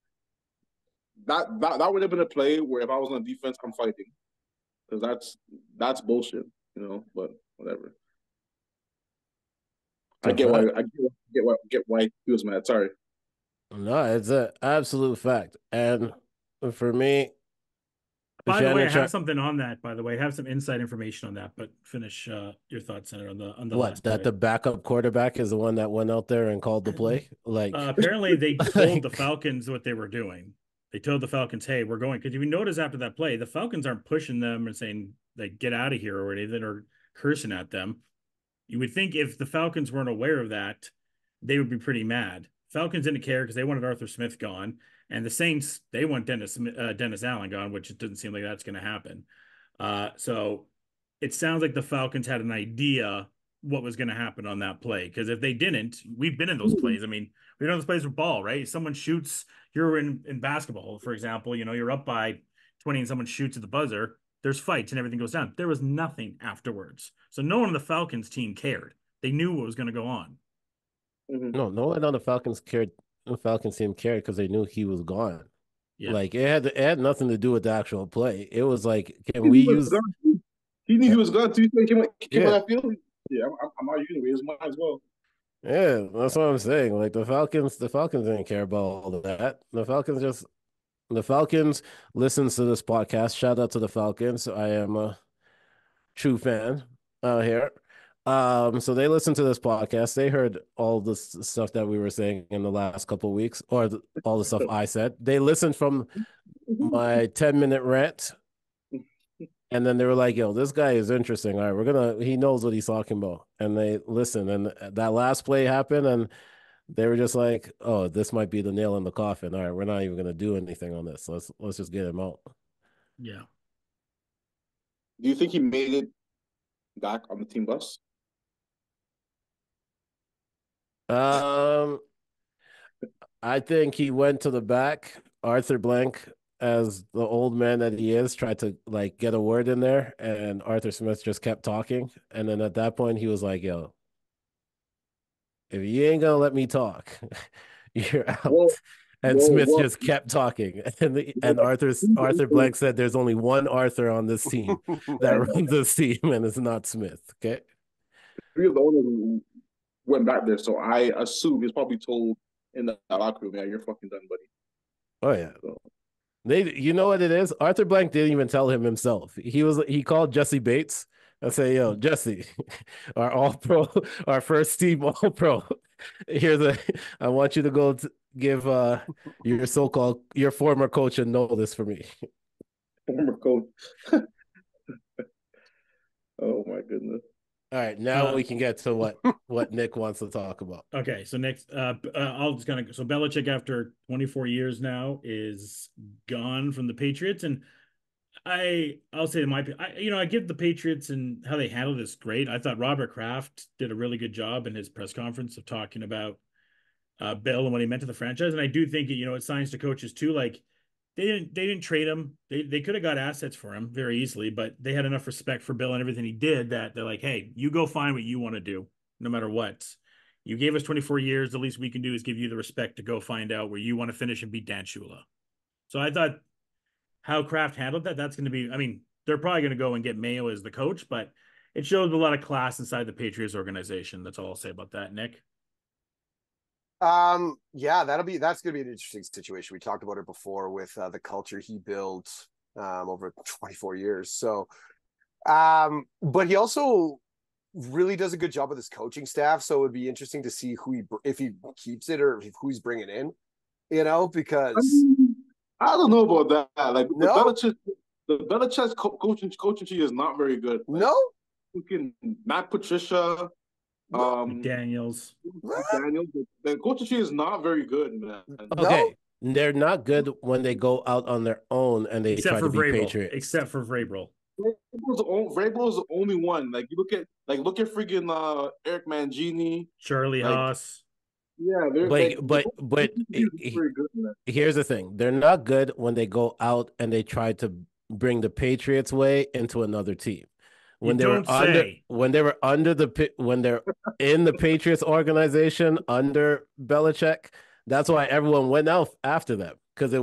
that would have been a play where if I was on defense, I'm fighting, because that's bullshit, But whatever. I get why he was mad. Sorry. No, it's an absolute fact. And for me, by the way, I have something on that. By the way, I have some inside information on that. But finish your thoughts, Senator, on the what last that play. the backup quarterback is the one that went out there and called the play. Like apparently, they told the Falcons what they were doing. They told the Falcons, "Hey, we're going." Because if you notice after that play, the Falcons aren't pushing them and saying like "get out of here" or anything, or cursing at them. You would think if the Falcons weren't aware of that, they would be pretty mad. Falcons didn't care because they wanted Arthur Smith gone, and the Saints, they want Dennis Allen gone, which it doesn't seem like that's going to happen. So it sounds like the Falcons had an idea what was going to happen on that play, because if they didn't, we've been in those plays. I mean, we know those plays with ball, right? Someone shoots, you're in basketball, for example, you're up by 20 and someone shoots at the buzzer, there's fights and everything goes down. There was nothing afterwards. So no one on the Falcons team cared. They knew what was going to go on. No one on the Falcons cared. The Falcons team cared because they knew he was gone. Yeah. Like it had nothing to do with the actual play. It was like, can we use? He knew he was gone too. He came on that field. Yeah, I'm not using it. It's mine as well. Yeah, that's what I'm saying. Like the Falcons didn't care about all of that. The Falcons listens to this podcast. Shout out to the Falcons. I am a true fan out here. So they listened to this podcast. They heard all the stuff that we were saying in the last couple of weeks, or all the stuff I said. They listened from my 10-minute rant, and then they were like, "Yo, this guy is interesting. All right, he knows what he's talking about." And they listened, and that last play happened, and they were just like, "Oh, this might be the nail in the coffin. All right, we're not even gonna do anything on this. Let's just get him out." Yeah. Do you think he made it back on the team bus? I think he went to the back. Arthur Blank, as the old man that he is, tried to like get a word in there, and Arthur Smith just kept talking. And then at that point, he was like, "Yo, if you ain't gonna let me talk, you're out." And Smith just kept talking, and Arthur Blank said, "There's only one Arthur on this team that runs this team, and it's not Smith." Okay. Three of the owners who went back there, so I assume he's probably told in the locker room, "Yeah, you're fucking done, buddy." Oh yeah. So. You know what it is? Arthur Blank didn't even tell him himself. He called Jesse Bates and say, "Yo, Jesse, our all pro, our first team all pro. I want you to go give your former coach a notice for me." Former coach. Oh my goodness. All right, now we can get to what Nick wants to talk about. Okay, so next, so Belichick, after 24 years now, is gone from the Patriots, and I'll say I give the Patriots and how they handled this great. I thought Robert Kraft did a really good job in his press conference of talking about Bill and what he meant to the franchise, and I do think it signs to coaches too. Like they didn't trade him. They could have got assets for him very easily, but they had enough respect for Bill and everything he did that they're like, "Hey, you go find what you want to do, no matter what. You gave us 24 years. The least we can do is give you the respect to go find out where you want to finish and beat Dan Shula." So I thought how Kraft handled that's going to be. I mean, they're probably going to go and get Mayo as the coach, but it shows a lot of class inside the Patriots organization. That's all I'll say about that, Nick. Yeah, that's gonna be an interesting situation. We talked about it before with the culture he built over 24 years. So but he also really does a good job with his coaching staff. So it would be interesting to see if he keeps it or who he's bringing in, because I don't know about that. Like the Belichick's coaching tree is not very good. Like, no, you can Matt Patricia. McDaniels. The coaching tree is not very good, man. Okay, they're not good when they go out on their own and they try to be Patriots. Except for Vrabel. Vrabel's the only one. Like you look at friggin' Eric Mangini, Charlie Haas. Yeah, but here's the thing: they're not good when they go out and they try to bring the Patriots way into another team. When they're in the Patriots organization under Belichick, that's why everyone went out after them, because they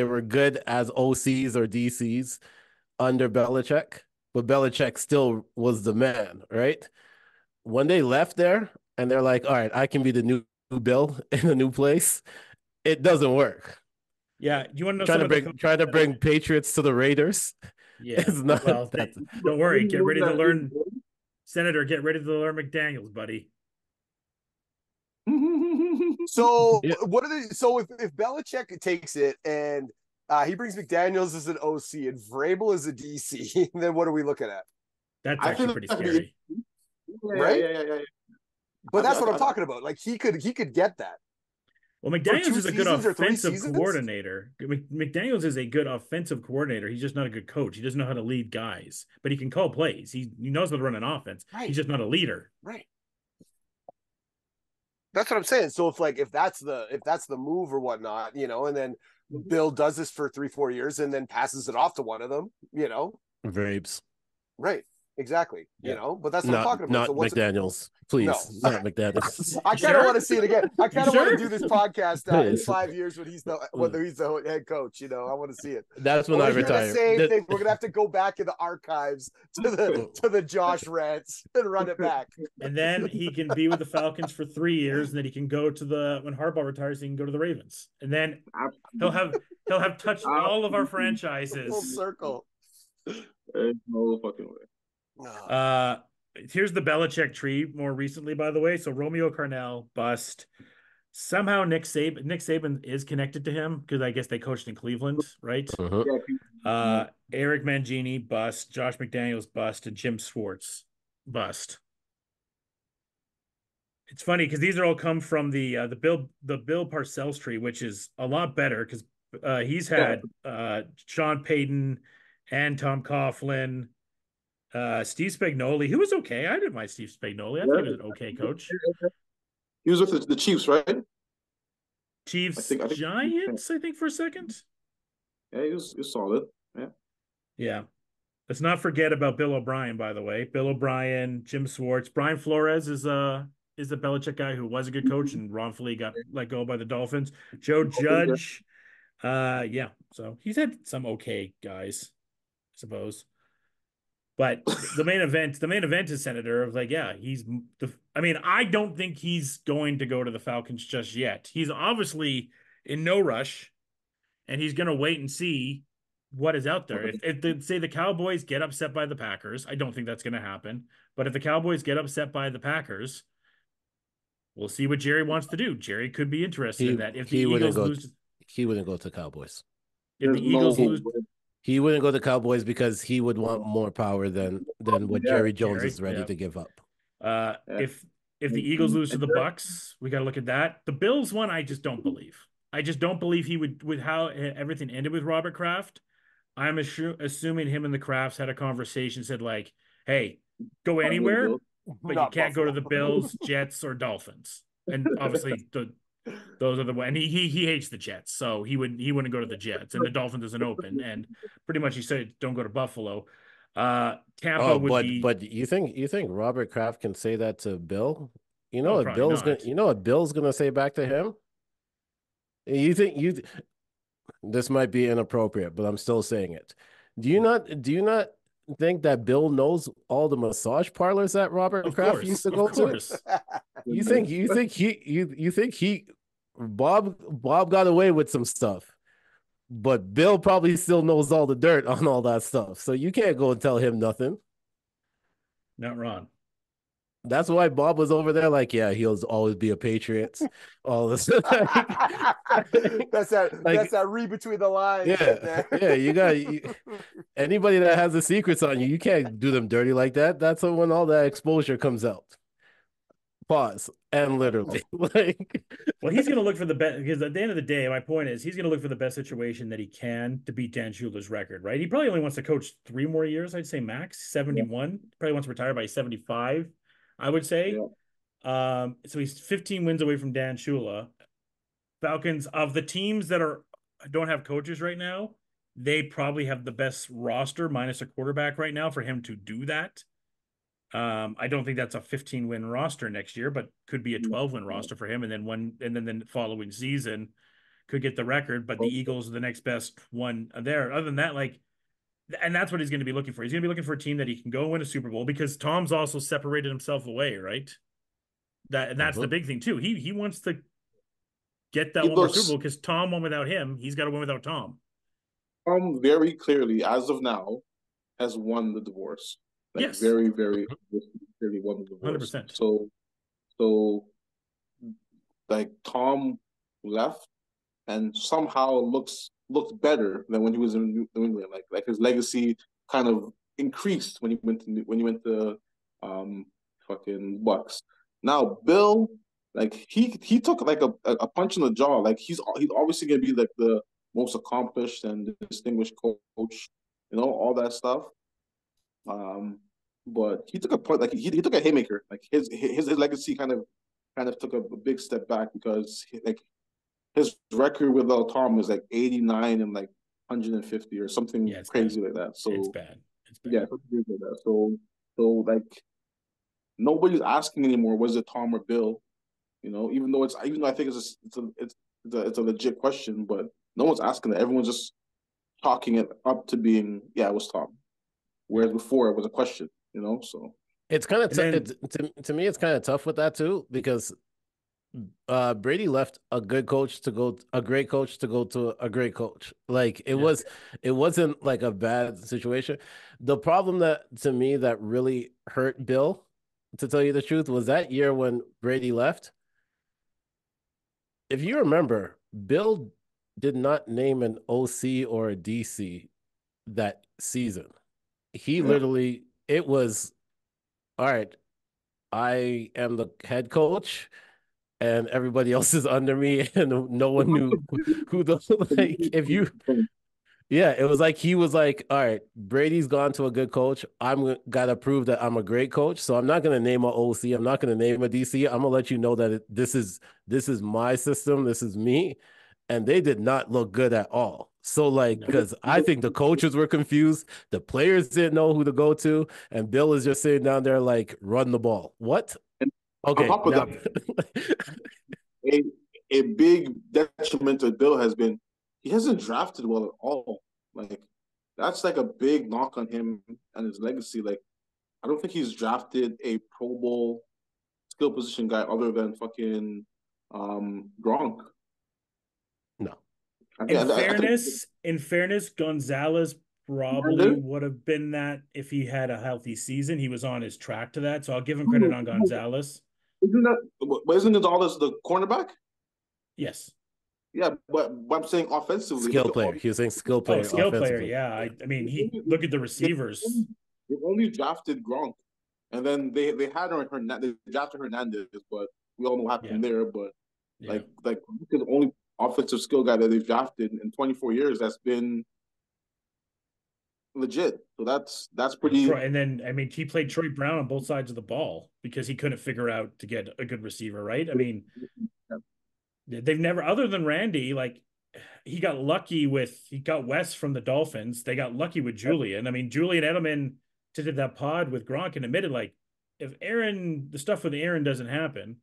were good as OCs or DCs under Belichick, but Belichick still was the man, right? When they left there and they're like, "All right, I can be the new Bill in a new place," it doesn't work. Yeah, you want to know trying to bring Patriots to the Raiders? Yeah, it's not. Well, don't worry. Get ready to learn, Senator. Get ready to learn McDaniels, buddy. So if Belichick takes it and he brings McDaniels as an OC and Vrabel as a DC, then what are we looking at? That's actually pretty scary. Right? Yeah. But that's what I'm talking about. Like he could get that. Well, McDaniels is a good offensive seasons? coordinator. McDaniels is a good offensive coordinator. He's just not a good coach. He doesn't know how to lead guys, but he can call plays. He knows how to run an offense. Right. He's just not a leader. Right. That's what I'm saying. So if that's the move or whatnot, you know, and then Bill does this for 3-4 years and then passes it off to one of them, you know, Vrabes. Right. Exactly. Yeah. You know, but that's what I'm talking about. Not McDaniels. Please. No. Not McDaniels. I kind of want to see it again. I kind of want to do this podcast in Please. 5 years when he's the head coach. You know, I want to see it. That's when I retire. Same thing. We're gonna have to go back in the archives to the Josh rants and run it back. And then he can be with the Falcons for 3 years, and then he can go to when Harbaugh retires, he can go to the Ravens, and then he'll have touched all of our franchises. Full circle. There's no fucking way. Here's the Belichick tree more recently, by the way. So Romeo Cornell, bust. Somehow Nick Saban is connected to him because I guess they coached in Cleveland, right? Eric Mangini, bust. Josh McDaniels, bust. And Jim Schwartz, bust. It's funny because these are all come from the Bill Parcells tree, which is a lot better because he's had Sean Payton and Tom Coughlin. Steve Spagnuolo, who was okay. I didn't mind Steve Spagnuolo. I think he was an okay coach. He was with the Chiefs, right? Chiefs, I think Giants, I think, for a second. Yeah, he was solid. Yeah. Yeah. Let's not forget about Bill O'Brien, by the way. Bill O'Brien, Jim Schwartz. Brian Flores is a Belichick guy who was a good coach and wrongfully got let go by the Dolphins. Joe Judge. Yeah. So he's had some okay guys, I suppose. But the main event is Senator of I don't think he's going to go to the Falcons just yet. He's obviously in no rush, and he's going to wait and see what is out there. If say the Cowboys get upset by the Packers, I don't think that's going to happen. But if the Cowboys get upset by the Packers, we'll see what Jerry wants to do. Jerry could be interested in that. If the Eagles lose, he wouldn't go to Cowboys. If the Eagles lose. He wouldn't go to Cowboys because he would want more power than what Jerry Jones is ready to give up. If the Eagles lose to the Bucks, we got to look at that. The Bills one, I just don't believe. I just don't believe he would, with how everything ended with Robert Kraft. I'm assuming him and the Krafts had a conversation, said like, "Hey, go anywhere, but you can't go to the Bills, Jets, or Dolphins." And obviously those are the one. And he hates the Jets, so he wouldn't go to the Jets, and the Dolphins isn't open. And pretty much he said, "Don't go to Buffalo." Tampa would be. But you think Robert Kraft can say that to Bill? What Bill's gonna say back to him? This might be inappropriate, but I'm still saying it. Do you not think that Bill knows all the massage parlors that Robert Kraft used to go to? You think Bob got away with some stuff, but Bill probably still knows all the dirt on all that stuff. So you can't go and tell him nothing. Not wrong. That's why Bob was over there like, yeah, he'll always be a Patriot. All this. That's that read between the lines. Yeah, you got anybody that has the secrets on you can't do them dirty like that. That's when all that exposure comes out. Pause. And literally. Well, he's going to look for the best, because at the end of the day, my point is he's going to look for the best situation that he can to beat Dan Shula's record, right? He probably only wants to coach 3 more years, I'd say max, 71. Yeah. Probably wants to retire by 75. I would say. Yeah. So he's 15 wins away from Dan Shula. Falcons, of the teams that don't have coaches right now, they probably have the best roster minus a quarterback right now for him to do that. I don't think that's a 15-win roster next year, but could be a 12-win roster for him, and then the following season could get the record. But the Eagles are the next best one there. Other than that, and that's what he's going to be looking for. He's going to be looking for a team that he can go and win a Super Bowl, because Tom's also separated himself away, right? That's the big thing too. He wants to get that one more Super Bowl, because Tom won without him. He's got to win without Tom. Tom very clearly, as of now, has won the divorce. Yes. Very, very clearly won the divorce. 100%. So Tom left and somehow looked better than when he was in New England. Like his legacy kind of increased when he went to fucking Bucks. Now Bill, like he took like a punch in the jaw. Like he's obviously gonna be like the most accomplished and distinguished coach, all that stuff. But he took a point, like he took a haymaker. Like his legacy kind of took a big step back because like his record with Tom is like 89 and like 150 or something crazy bad. like that. So it's bad. Yeah, something crazy like that. So like nobody's asking anymore, was it Tom or Bill? Even though I think it's a legit question, but no one's asking that. Everyone's just talking it up to being, yeah, it was Tom. Whereas before it was a question, so it's kind of to me it's kind of tough with that too, because Brady left a great coach to go to a great coach. Like it wasn't like a bad situation. The problem that to me that really hurt Bill, to tell you the truth, was that year when Brady left. If you remember, Bill did not name an OC or a DC that season. He literally, it was, all right, I am the head coach and everybody else is under me and no one knew who the, like, if you, yeah, it was like he was like, all right, Brady's gone to a good coach. I'm gotta prove that I'm a great coach. So I'm not gonna name a OC. I'm not gonna name a DC. I'm gonna let you know that this is my system. This is me. And they did not look good at all. So like, because I think the coaches were confused, the players didn't know who to go to, and Bill is just sitting down there like, run the ball. What? Okay. On top of that, a big detriment to Bill has been he hasn't drafted well at all. Like that's like a big knock on him and his legacy. Like I don't think he's drafted a Pro Bowl skill position guy other than fucking Gronk. No. In fairness, Gonzalez probably would have been that if he had a healthy season. He was on his track to that, so I'll give him credit on Gonzalez. Isn't Gonzalez the cornerback? Yes. Yeah, but I'm saying offensively, skill player. He was saying skill player. Skill player. Yeah, I mean, look at the receivers. They only drafted Gronk, and then they had they drafted Hernandez, but we all know what happened there. But like the only offensive skill guy that they've drafted in 24 years that's been legit. So that's pretty. And then I mean, he played Troy Brown on both sides of the ball because he couldn't figure out to get a good receiver, right? I mean, they've never, other than Randy, like he got Wes from the Dolphins. They got lucky with Julian. I mean, Julian Edelman did that pod with Gronk and admitted, like, if the stuff with Aaron doesn't happen,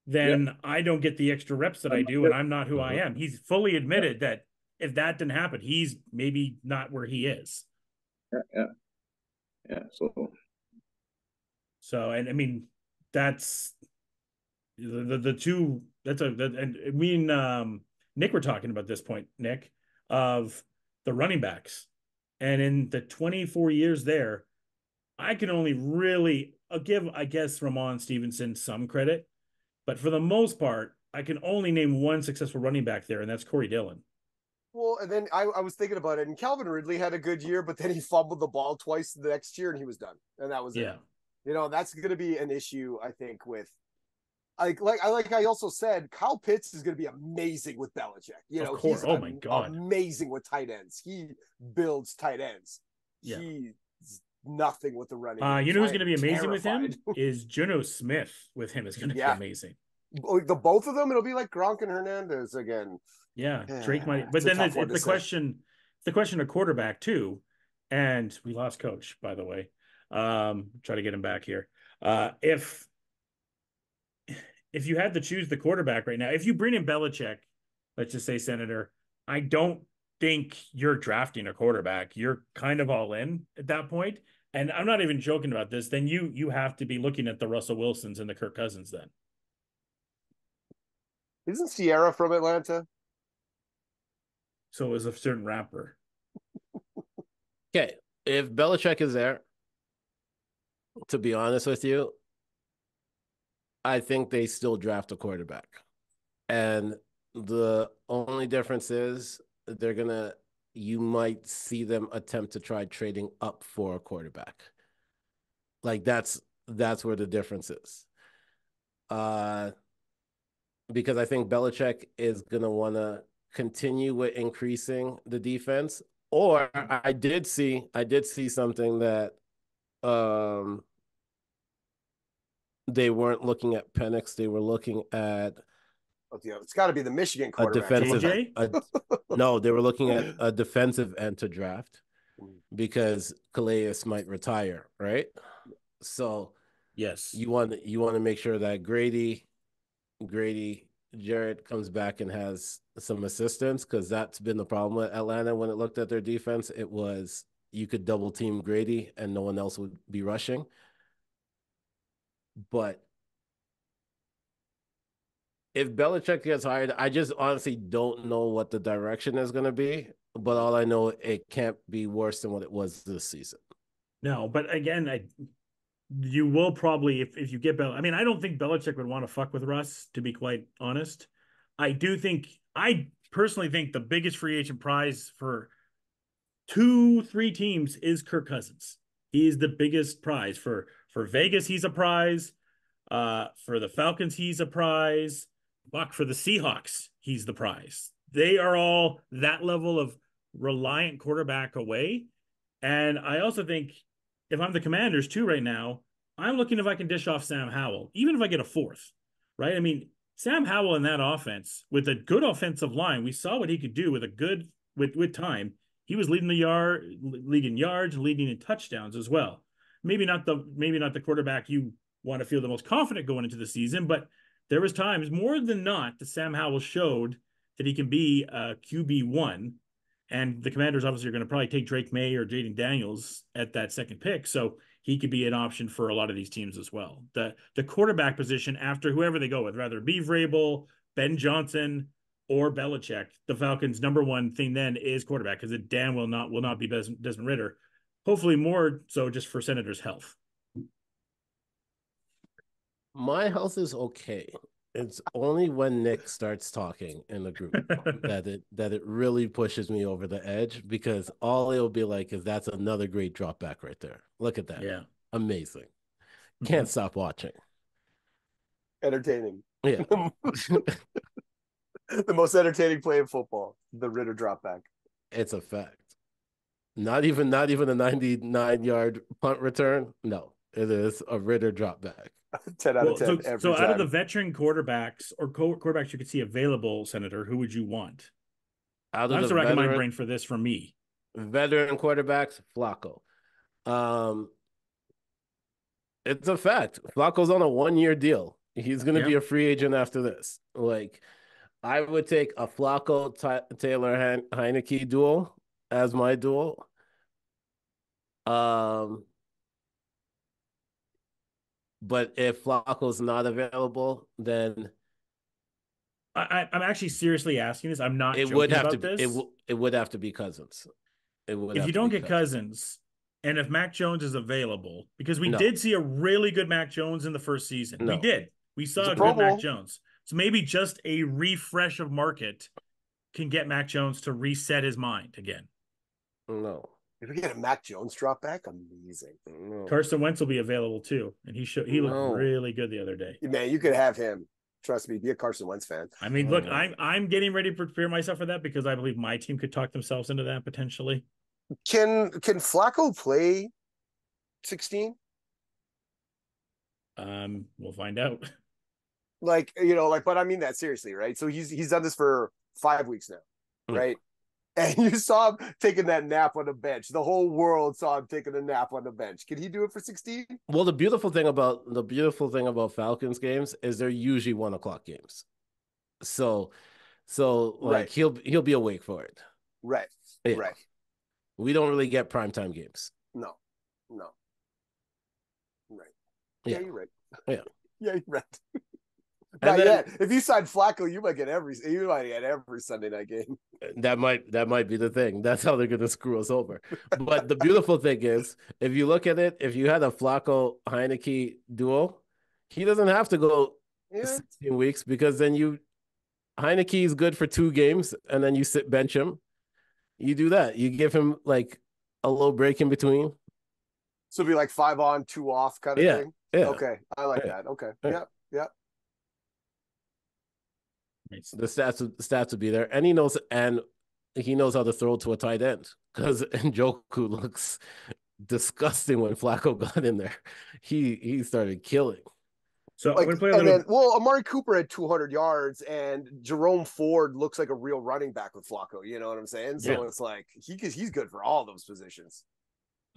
then I don't get the extra reps that I do, and I'm not who I am. He's fully admitted that if that didn't happen, he's maybe not where he is. Yeah. So, and I mean, that's the two. And we and Nick were talking about this point, Nick, of the running backs, and in the 24 years there, I can only really give, I guess, Ramon Stevenson some credit, but for the most part, I can only name one successful running back there, and that's Corey Dillon. Well, and then I was thinking about it, and Calvin Ridley had a good year, but then he fumbled the ball twice the next year, and he was done, and that was it. That's going to be an issue, I think, with I also said, Kyle Pitts is going to be amazing with Belichick. Of course. He's my God, amazing with tight ends. He builds tight ends. Yeah. He's nothing with the running. You know who's going to be amazing with him is Juno Smith. With him is going to be amazing. The both of them, it'll be like Gronk and Hernandez again. Yeah, Drake might, but then it's the question. The question of quarterback too, and we lost Coach, by the way. Try to get him back here. If you had to choose the quarterback right now, if you bring in Belichick, let's just say Senator, I don't think you're drafting a quarterback. You're kind of all in at that point. And I'm not even joking about this. Then you have to be looking at the Russell Wilsons and the Kirk Cousins then. Isn't Sierra from Atlanta? So is a certain rapper. Okay. If Belichick is there, to be honest with you, I think they still draft a quarterback. And the only difference is you might see them attempt to try trading up for a quarterback. Like that's where the difference is. because I think Belichick is gonna want to continue with increasing the defense. Or I did see something that they weren't looking at Penix, they were looking at It's got to be the Michigan a quarterback. defensive. No, they were looking at a defensive end to draft because Calais might retire, right? So yes, you want to make sure that Grady Jarrett comes back and has some assistance, because that's been the problem with Atlanta when it looked at their defense. It was you could double team Grady and no one else would be rushing. But if Belichick gets hired, I just honestly don't know what the direction is going to be. But all I know, it can't be worse than what it was this season. No, but again, you will probably, if you get I mean, I don't think Belichick would want to fuck with Russ, to be quite honest. I personally think the biggest free agent prize for 2-3 teams is Kirk Cousins. He's the biggest prize for Vegas. He's a prize. For the Falcons, he's a prize. Buck, for the Seahawks, he's the prize. They are all that level of reliant quarterback away. And I also think if I'm the Commanders too right now, I'm looking if I can dish off Sam Howell, even if I get a fourth, right? I mean, Sam Howell in that offense with a good offensive line, we saw what he could do with a good with time. He was leading league in yards and leading in touchdowns as well. Maybe not the quarterback you want to feel the most confident going into the season, but there was times more than not that Sam Howell showed that he can be a QB1. And the Commanders obviously are going to probably take Drake May or Jaden Daniels at that second pick. So he could be an option for a lot of these teams as well. The quarterback position after whoever they go with, rather be Vrabel, Ben Johnson, or Belichick, the Falcons' number one thing then is quarterback, because Dan will not be Desmond Ridder. Hopefully more so just for Senator's health. My health is okay. It's only when Nick starts talking in the group that it really pushes me over the edge, because all it'll be like is that's another great drop back right there. Look at that. Yeah. Amazing. Can't stop watching. Entertaining. Yeah. The most entertaining play in football, the Ridder drop back. It's a fact. Not even a 99-yard punt return. No, it is a Ridder drop back. 10 out of 10 every so time. Out of the veteran quarterbacks or quarterbacks you could see available, Senator, who would you want? I'm still racking my brain for this for me. Veteran quarterbacks, Flacco. It's a fact. Flacco's on a 1-year deal. He's going to be a free agent after this. Like, I would take a Flacco Taylor Heineke duel as my duel. But if Flacco's not available, then I'm actually seriously asking this. I'm not. It would have to be Cousins. If you don't get Cousins, and if Mac Jones is available, because we did see a really good Mac Jones in the first season. No. We did. We saw a good Mac Jones. So maybe just a refresh of market can get Mac Jones to reset his mind again. No. If we get a Mac Jones drop back, amazing. No. Carson Wentz will be available too, and he looked really good the other day. Man, you could have him. Trust me, be a Carson Wentz fan. I mean, look, I'm getting ready to prepare myself for that, because I believe my team could talk themselves into that potentially. Can Flacco play 16? We'll find out. But I mean that seriously, right? So he's done this for 5 weeks now, right? And you saw him taking that nap on the bench. The whole world saw him taking a nap on the bench. Can he do it for 16? Well, the beautiful thing about Falcons games is they're usually 1:00 games. So like he'll be awake for it. Right. Yeah. Right. We don't really get primetime games. No. Right. Yeah, you're right. Yeah. Yeah, you're right. Not yet. If you sign Flacco, you might get every Sunday night game. That might be the thing. That's how they're gonna screw us over. But the beautiful thing is, if you look at it, if you had a Flacco Heineke duo, he doesn't have to go 16 weeks, because then Heineke is good for 2 games, and then you bench him. You do that. You give him like a little break in between. So it'd be like 5 on, 2 off kind of thing. Yeah. Okay. I like that. Okay. Yeah. Nice. The stats would be there, and he knows how to throw to a tight end because Njoku looks disgusting when Flacco got in there. He started killing. So I'm going to play a and little. then, well, Amari Cooper had 200 yards, and Jerome Ford looks like a real running back with Flacco. You know what I'm saying? So it's like he's good for all those positions.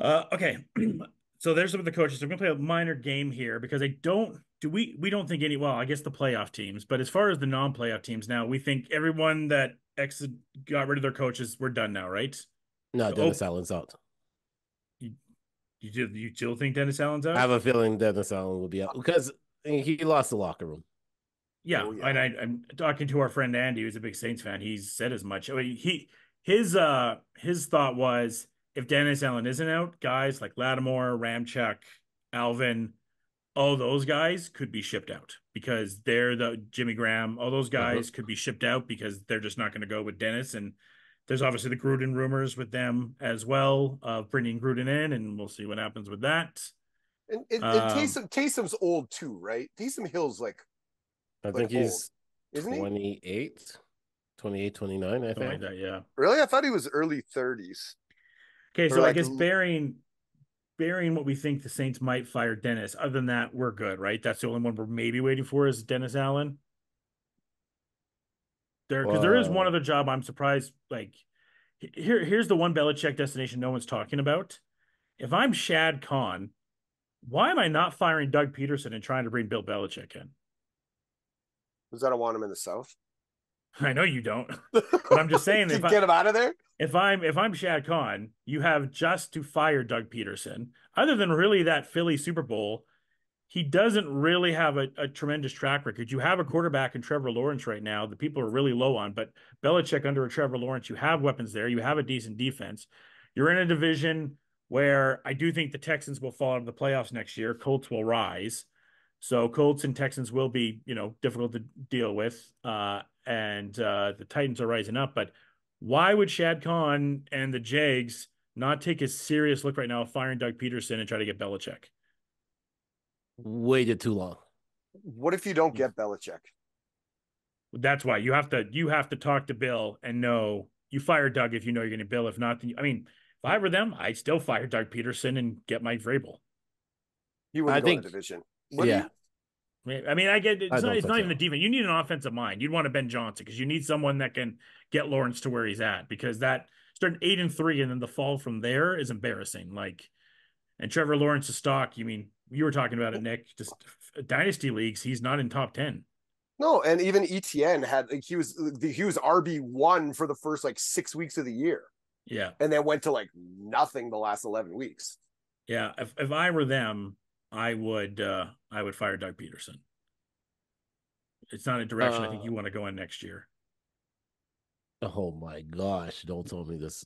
Okay. So there's some of the coaches. I'm going to play a minor game here because we don't think any, well, I guess the playoff teams, but as far as the non-playoff teams now, we think everyone that got rid of their coaches, we're done now, right? No, Dennis Allen's out. You still think Dennis Allen's out? I have a feeling Dennis Allen will be out because he lost the locker room. Yeah, Oh, yeah. and I'm talking to our friend Andy, who's a big Saints fan. He's said as much. I mean, his thought was if Dennis Allen isn't out, guys like Lattimore, Ramchuk, Alvin, all those guys could be shipped out because they're the Jimmy Graham. All those guys could be shipped out because they're just not going to go with Dennis. And there's obviously the Gruden rumors with them as well of bringing Gruden in, and we'll see what happens with that. And Taysom's old too, right? Taysom Hill's like I think he's old, 28, 29, I think. Like that, yeah. Really? I thought he was early 30s. Okay, so I guess bearing what we think the Saints might fire Dennis, other than that, we're good, right? That's the only one we're maybe waiting for is Dennis Allen. Because there is one other job I'm surprised. Like, here's the one Belichick destination no one's talking about. If I'm Shad Khan, why am I not firing Doug Peterson and trying to bring Bill Belichick in? Because I don't want him in the South. I know you don't, but I'm just saying if get him out of there. If I'm Shad Khan, you have just to fire Doug Peterson. Other than really that Philly Super Bowl, he doesn't really have a tremendous track record. You have a quarterback in Trevor Lawrence right now that people are really low on, but Belichick under a Trevor Lawrence, you have weapons there. You have a decent defense. You're in a division where I do think the Texans will fall out of the playoffs next year. Colts will rise. So Colts and Texans will be, difficult to deal with. And the Titans are rising up. But why would Shad Khan and the Jags not take a serious look right now of firing Doug Peterson and try to get Belichick? Waited too long. What if you don't get Belichick? That's why you have to talk to Bill and know you fire Doug if you know you're going to Bill. If not, then if I were them, I'd still fire Doug Peterson and get Mike Vrabel. You wouldn't go in the division. Yeah. I get it's not even the defense. You need an offensive mind. You'd want a Ben Johnson because you need someone that can get Lawrence to where he's at because that starting 8-3 and then the fall from there is embarrassing. And Trevor Lawrence's stock, you were talking about it, Nick, just dynasty leagues, he's not in top 10. No, and even ETN had he was RB1 for the first 6 weeks of the year. Yeah. And then went to nothing the last 11 weeks. Yeah, if I were them, I would fire Doug Peterson. It's not a direction I think you want to go in next year. Oh my gosh, don't tell me this.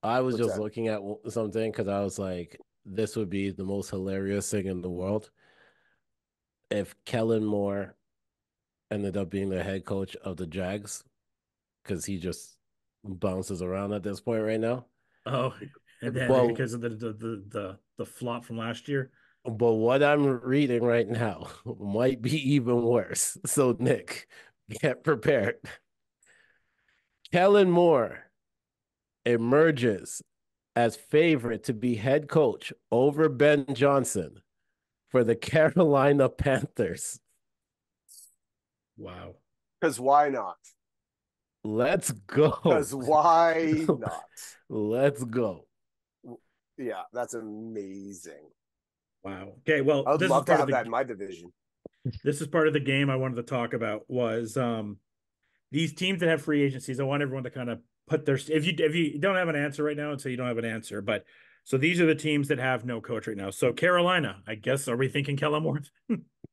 I was just looking at something because I was like, this would be the most hilarious thing in the world if Kellen Moore ended up being the head coach of the Jags because he just bounces around at this point right now. Oh, and then because of the flop from last year. But what I'm reading right now might be even worse. So, Nick, get prepared. Kellen Moore emerges as favorite to be head coach over Ben Johnson for the Carolina Panthers. Wow. Because why not? Let's go. Because why not? Let's go. Yeah, that's amazing. Wow. Okay, well, I'd love to have that in my division. This is part of the game I wanted to talk about was these teams that have free agencies. I want everyone to kind of put their if you don't have an answer right now, and so you don't have an answer. But so these are the teams that have no coach right now. So Carolina, I guess, are we thinking Kellen Moore?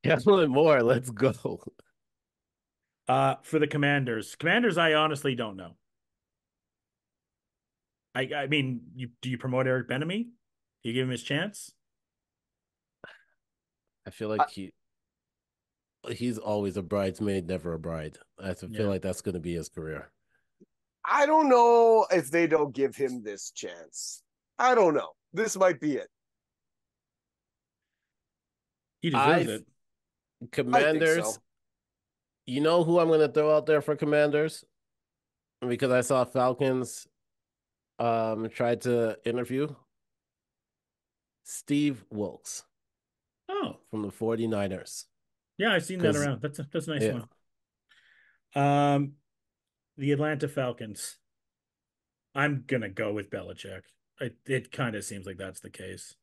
Kellen Moore, let's go. For the Commanders, I honestly don't know. I mean, do you promote Eric Bieniemy? Do you give him his chance? I feel like he's always a bridesmaid, never a bride. I feel like that's going to be his career. I don't know if they don't give him this chance. I don't know. This might be it. He deserves it. Commanders. You know who I'm going to throw out there for Commanders? Because I saw Falcons tried to interview Steve Wilkes Oh, from the 49ers. yeah, I've seen that around. That's a nice Yeah. one. The Atlanta Falcons. I'm gonna go with Belichick. It kind of seems like that's the case.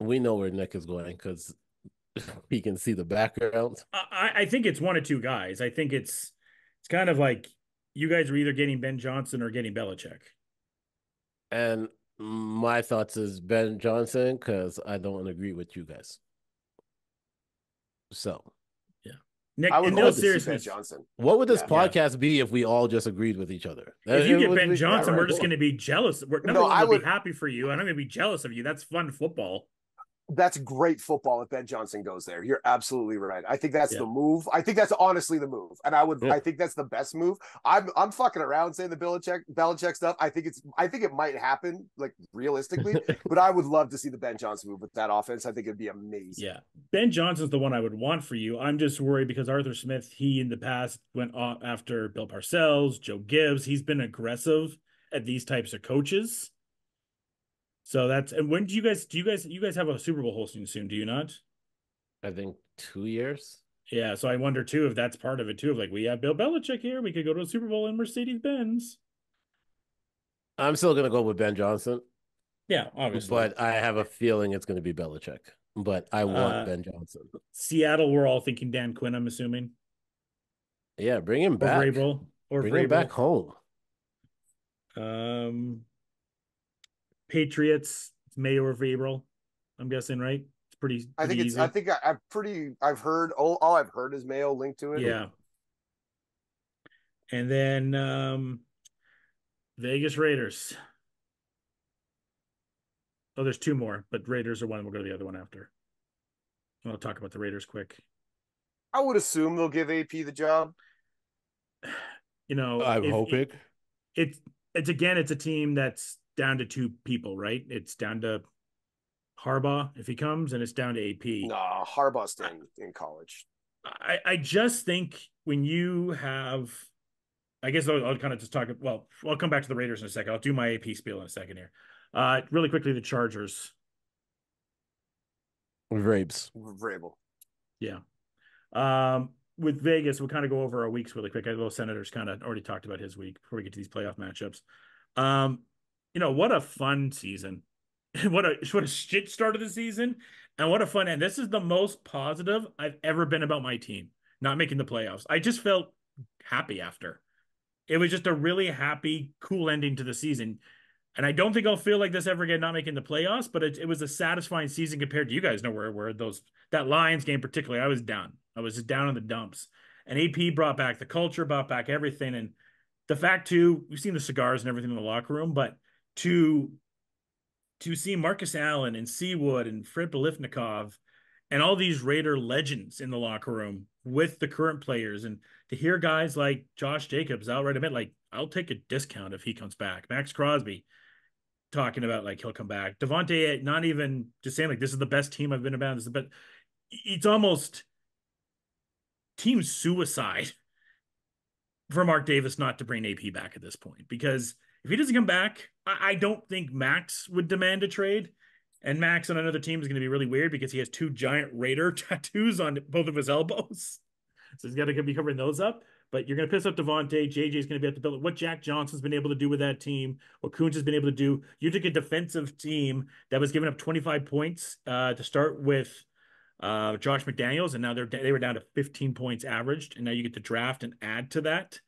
We know where Nick is going because he can see the background. I think it's one of two guys. I think it's kind of like you guys are either getting Ben Johnson or getting Belichick. And my thoughts is Ben Johnson because I don't agree with you guys. So, yeah, Nick. I would In no love to see Ben seriousness, Johnson. what would this Yeah. podcast be if we all just agreed with each other? if you It get would Ben be- Johnson, right. we're just going to be jealous. Number No, one, I we'll would- be happy for you, and I'm going to be jealous of you. That's fun football. That's great football if Ben Johnson goes there. You're absolutely right. I think that's Yeah. the move. I think that's honestly the move. And I think that's the best move. I'm fucking around saying the Belichick stuff. I think it might happen, like, realistically, but I would love to see the Ben Johnson move with that offense. I think it'd be amazing. Yeah. Ben Johnson's the one I would want for you. I'm just worried because Arthur Smith, he in the past went off after Bill Parcells, Joe Gibbs. He's been aggressive at these types of coaches. So and when do you guys have a Super Bowl hosting soon, do you not? I think 2 years. Yeah, so I wonder too if that's part of it too. Of like, we have Bill Belichick here, we could go to a Super Bowl in Mercedes-Benz. I'm still going to go with Ben Johnson, Yeah, obviously. but I have a feeling it's going to be Belichick. But I want Ben Johnson. Seattle, we're all thinking Dan Quinn, I'm assuming. Yeah, bring him Or back. Vrabel. Bring him back home. Patriots, Mayo or Vrabel, I'm guessing, right? It's pretty easy. I've heard all I've heard is Mayo linked to it. Yeah. And then Vegas Raiders. Oh, there's two more, but Raiders are one, and we'll go to the other one after. I'll talk about the Raiders quick. I would assume they'll give AP the job. You know, I'm hoping. It's a team that's down to two people, right? It's down to Harbaugh if he comes, and it's down to AP. No, Harbaugh's staying in college. I just think when you have, I guess I'll kind of just talk. Well, I'll come back to the Raiders in a second. I'll do my AP spiel in a second here. Really quickly, the Chargers. Vrabel. Yeah. With Vegas, we'll kind of go over our weeks really quick. I know Senators kind of already talked about his week before we get to these playoff matchups. What a fun season. what a shit start of the season, and what a fun end. This is the most positive I've ever been about my team not making the playoffs. I just felt happy after. It was just a really happy, cool ending to the season. And I don't think I'll feel like this ever again, not making the playoffs, but it was a satisfying season compared to you guys know where that Lions game particularly, I was down. I was just down in the dumps. And AP brought back the culture, brought back everything. And the fact too, we've seen the cigars and everything in the locker room, but to see Marcus Allen and Seawood and Fred Belifnikov and all these Raider legends in the locker room with the current players, and to hear guys like Josh Jacobs outright admit, like, I'll take a discount if he comes back. Max Crosby talking about like he'll come back. Devontae not even just saying like this is the best team I've been about. But it's almost team suicide for Mark Davis not to bring AP back at this point, because if he doesn't come back, I don't think Max would demand a trade. And Max on another team is going to be really weird because he has two giant Raider tattoos on both of his elbows. So he's got to be covering those up. But you're going to piss up Devontae. JJ's going to be at the build. What Jack Johnson's been able to do with that team, what Kuntz has been able to do. You took a defensive team that was giving up 25 points to start with Josh McDaniels, and now they were down to 15 points averaged, and now you get to draft and add to that.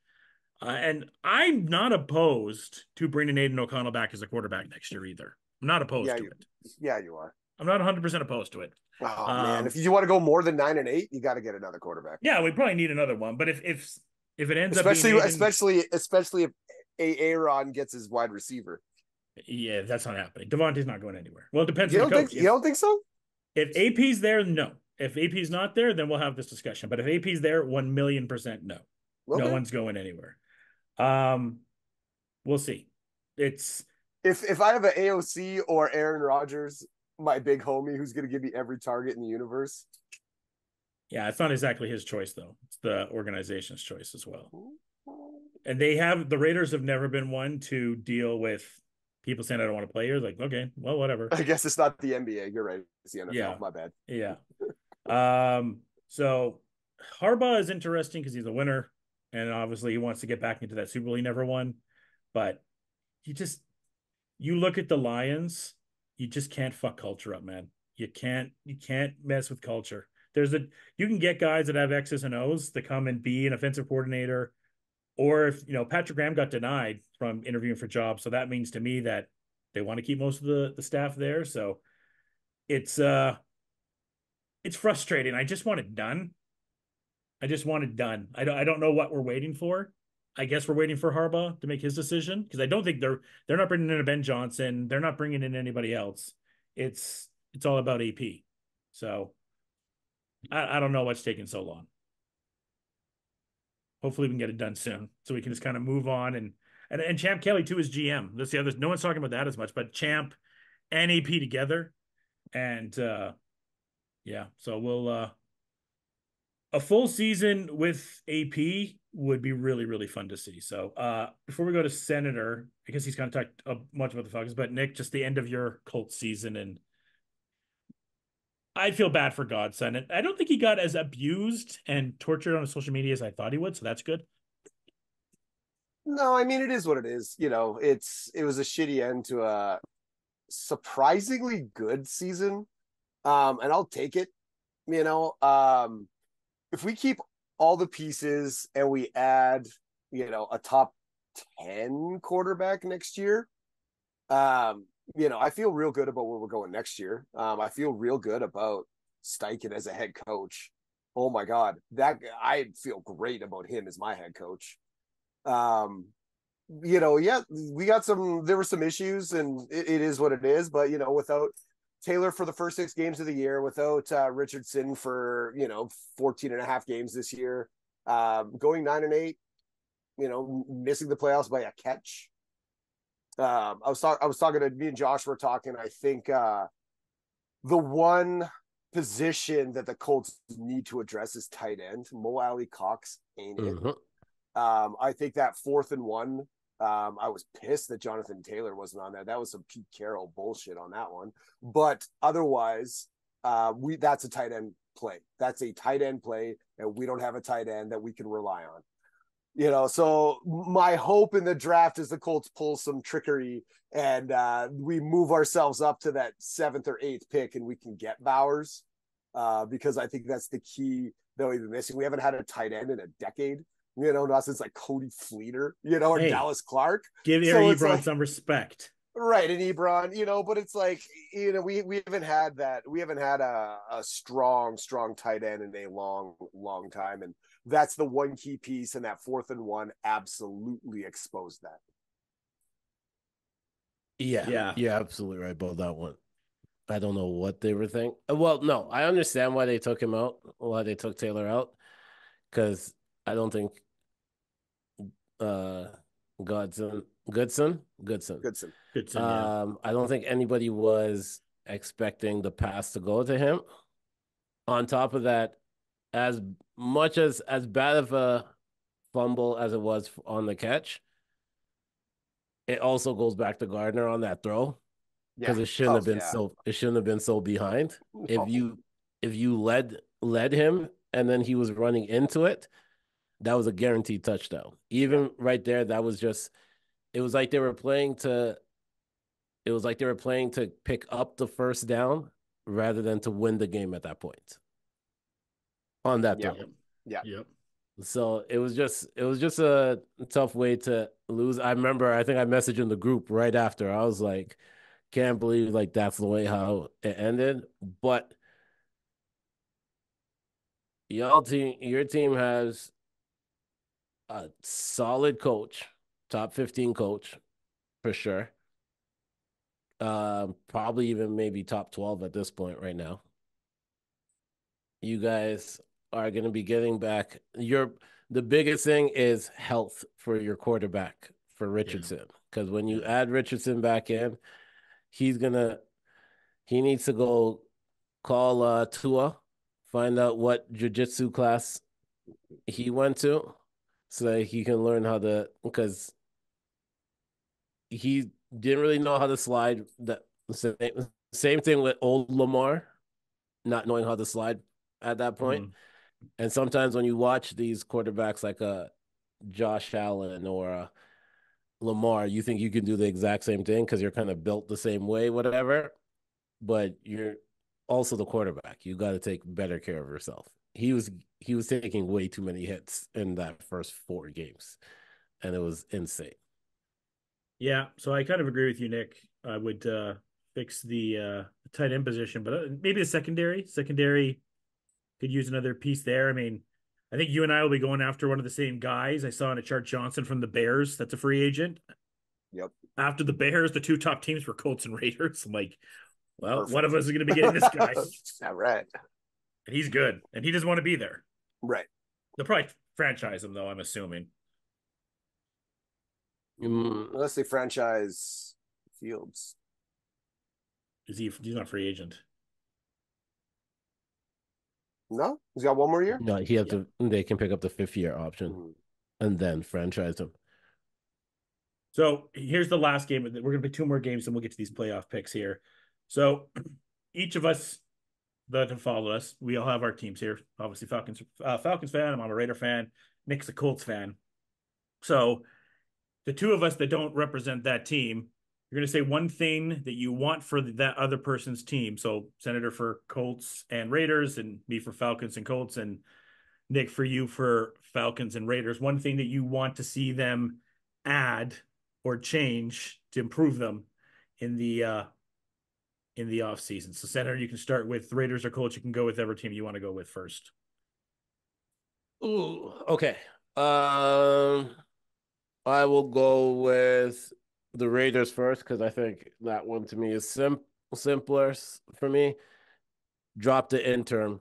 And I'm not opposed to bringing Aiden O'Connell back as a quarterback next year either. I'm not opposed to it. Yeah, you are. I'm not 100% opposed to it. Oh man, if you want to go more than 9 and 8, you got to get another quarterback. Yeah, we probably need another one. But if it ends up being especially if Aaron gets his wide receiver. Yeah, that's not happening. Devontae's not going anywhere. Well, it depends on the coach. You don't think so? If AP's there, no. If AP's not there, then we'll have this discussion. But if AP's there, 1,000,000% no. Okay. No one's going anywhere. We'll see. It's if I have an AOC or Aaron Rodgers, my big homie, who's going to give me every target in the universe, Yeah, it's not exactly his choice though. It's the organization's choice as well. And the Raiders have never been one to deal with people saying I don't want to play here. Like, okay, well, whatever. I guess it's not the NBA. You're right. It's the NFL. Yeah. My bad. Yeah. So Harbaugh is interesting because he's a winner, and obviously he wants to get back into that Super Bowl he never won. But you look at the Lions, you just can't fuck culture up, man. You can't mess with culture. You can get guys that have X's and O's that come and be an offensive coordinator, or if Patrick Graham got denied from interviewing for jobs, so that means to me that they want to keep most of the staff there. So it's frustrating. I just want it done. I don't know what we're waiting for. I guess we're waiting for Harbaugh to make his decision because I don't think they're not bringing in a Ben Johnson. They're not bringing in anybody else. It's all about AP. So I don't know what's taking so long. Hopefully we can get it done soon so we can just kind of move on and Champ Kelly too is GM. That's the other. No one's talking about that as much, but Champ and AP together, and yeah. So we'll a full season with AP would be really, really fun to see. So before we go to Senator, because he's kind of talked much about the Falcons, but Nick, just the end of your Colts season, and I feel bad for Godson. And I don't think he got as abused and tortured on social media as I thought he would, so that's good. No, I mean, it is what it is. It was a shitty end to a surprisingly good season. And I'll take it. If we keep all the pieces and we add, a top 10 quarterback next year, I feel real good about where we're going next year. I feel real good about Steichen as a head coach. Oh my God, I feel great about him as my head coach. Yeah, there were some issues and it is what it is, but without Taylor for the first 6 games of the year, without Richardson for 14 and a half games this year, going 9-8, missing the playoffs by a catch. I was talking to me and Josh were talking. I think the one position that the Colts need to address is tight end. Mo Alley Cox ain't it. I think that 4th and 1. I was pissed that Jonathan Taylor wasn't on there. That was some Pete Carroll bullshit on that one. But otherwise, that's a tight end play. That's a tight end play, and we don't have a tight end that we can rely on. So my hope in the draft is the Colts pull some trickery and we move ourselves up to that 7th or 8th pick and we can get Bowers because I think that's the key that we've been missing. We haven't had a tight end in a decade. Not since like Cody Fleeter, or Dallas Clark. Give Ebron some respect. Right, and Ebron, but it's like, we haven't had that. We haven't had a strong tight end in a long time. And that's the one key piece, and that 4th and 1 absolutely exposed that. Yeah. You're absolutely right about that one. I don't know what they were thinking. Well, no, I understand why they took him out, why they took Taylor out, because I don't think Goodson. Yeah. I don't think anybody was expecting the pass to go to him. On top of that, as much as bad of a fumble as it was on the catch, it also goes back to Gardner on that throw because it shouldn't have been so behind. No. If you led him and then he was running into it, that was a guaranteed touchdown. Even right there, that was just. It was like they were playing to pick up the first down rather than to win the game at that point. On that throw. Yeah. Yep. So it was just a tough way to lose. I remember, I think I messaged in the group right after. I was like, can't believe like that's the way how it ended. But your team has a solid coach, top 15 coach for sure. Probably even maybe top 12 at this point right now. You guys are going to be getting back the biggest thing is health for your quarterback for Richardson. Because when you add Richardson back in, he needs to go call Tua find out what jiu-jitsu class he went to so that he can learn how to, because he didn't really know how to slide. The same thing with old Lamar, not knowing how to slide at that point. Mm-hmm. And sometimes when you watch these quarterbacks like a Josh Allen or a Lamar, you think you can do the exact same thing because you're kind of built the same way, whatever. But you're also the quarterback. You got to take better care of yourself. He was taking way too many hits in that first 4 games, and it was insane. Yeah, so I kind of agree with you, Nick. I would fix the tight end position, but maybe the secondary. Secondary could use another piece there. I mean, I think you and I will be going after one of the same guys. I saw in a chart Johnson from the Bears. That's a free agent. Yep. After the Bears, the 2 top teams were Colts and Raiders. I'm like, well, Perfect. one of us is going to be getting this guy. All right. And he's good, and he doesn't want to be there. Right. They'll probably franchise him, though, I'm assuming. Unless they franchise Fields. He's not a free agent. No? He's got one more year? No, he has to. They can pick up the 5th-year option and then franchise him. So here's the last game. We're going to play 2 more games, and we'll get to these playoff picks here. So each of us that have followed us, we all have our teams here. Obviously, Falcons fan. I'm a Raider fan. Nick's a Colts fan. So the 2 of us that don't represent that team, you're going to say one thing that you want for that other person's team. So Senator for Colts and Raiders, and me for Falcons and Colts, and Nick for you for Falcons and Raiders. One thing that you want to see them add or change to improve them in the off season. So Senator, you can start with Raiders or Colts. You can go with whatever team you want to go with first. Ooh, okay. I will go with the Raiders first because I think that one to me is simpler for me. Drop the interim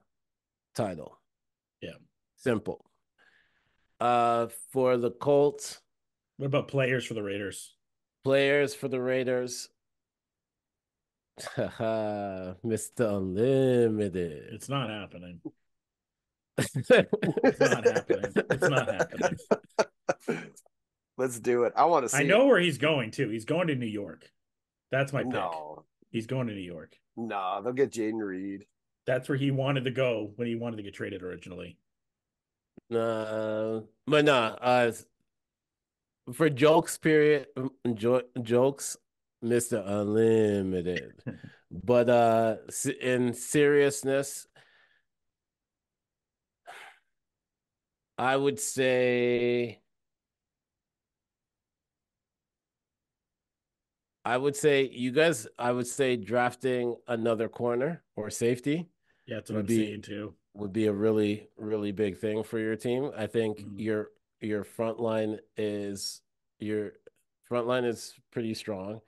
title. Yeah. Simple. For the Colts. What about players for the Raiders? Players for the Raiders. Mr. Unlimited. It's not happening. It's not happening. It's not happening. Let's do it. I want to see. I know where he's going to. He's going to New York. That's my pick. No. He's going to New York. No, they'll get Jaden Reed. That's where he wanted to go when he wanted to get traded originally. But no, for jokes, period, jokes, Mr. Unlimited. But in seriousness, I would say you guys, I would say drafting another corner or safety. Yeah, that's what I'm saying too. Would be a really, really big thing for your team. I think your front line is pretty strong.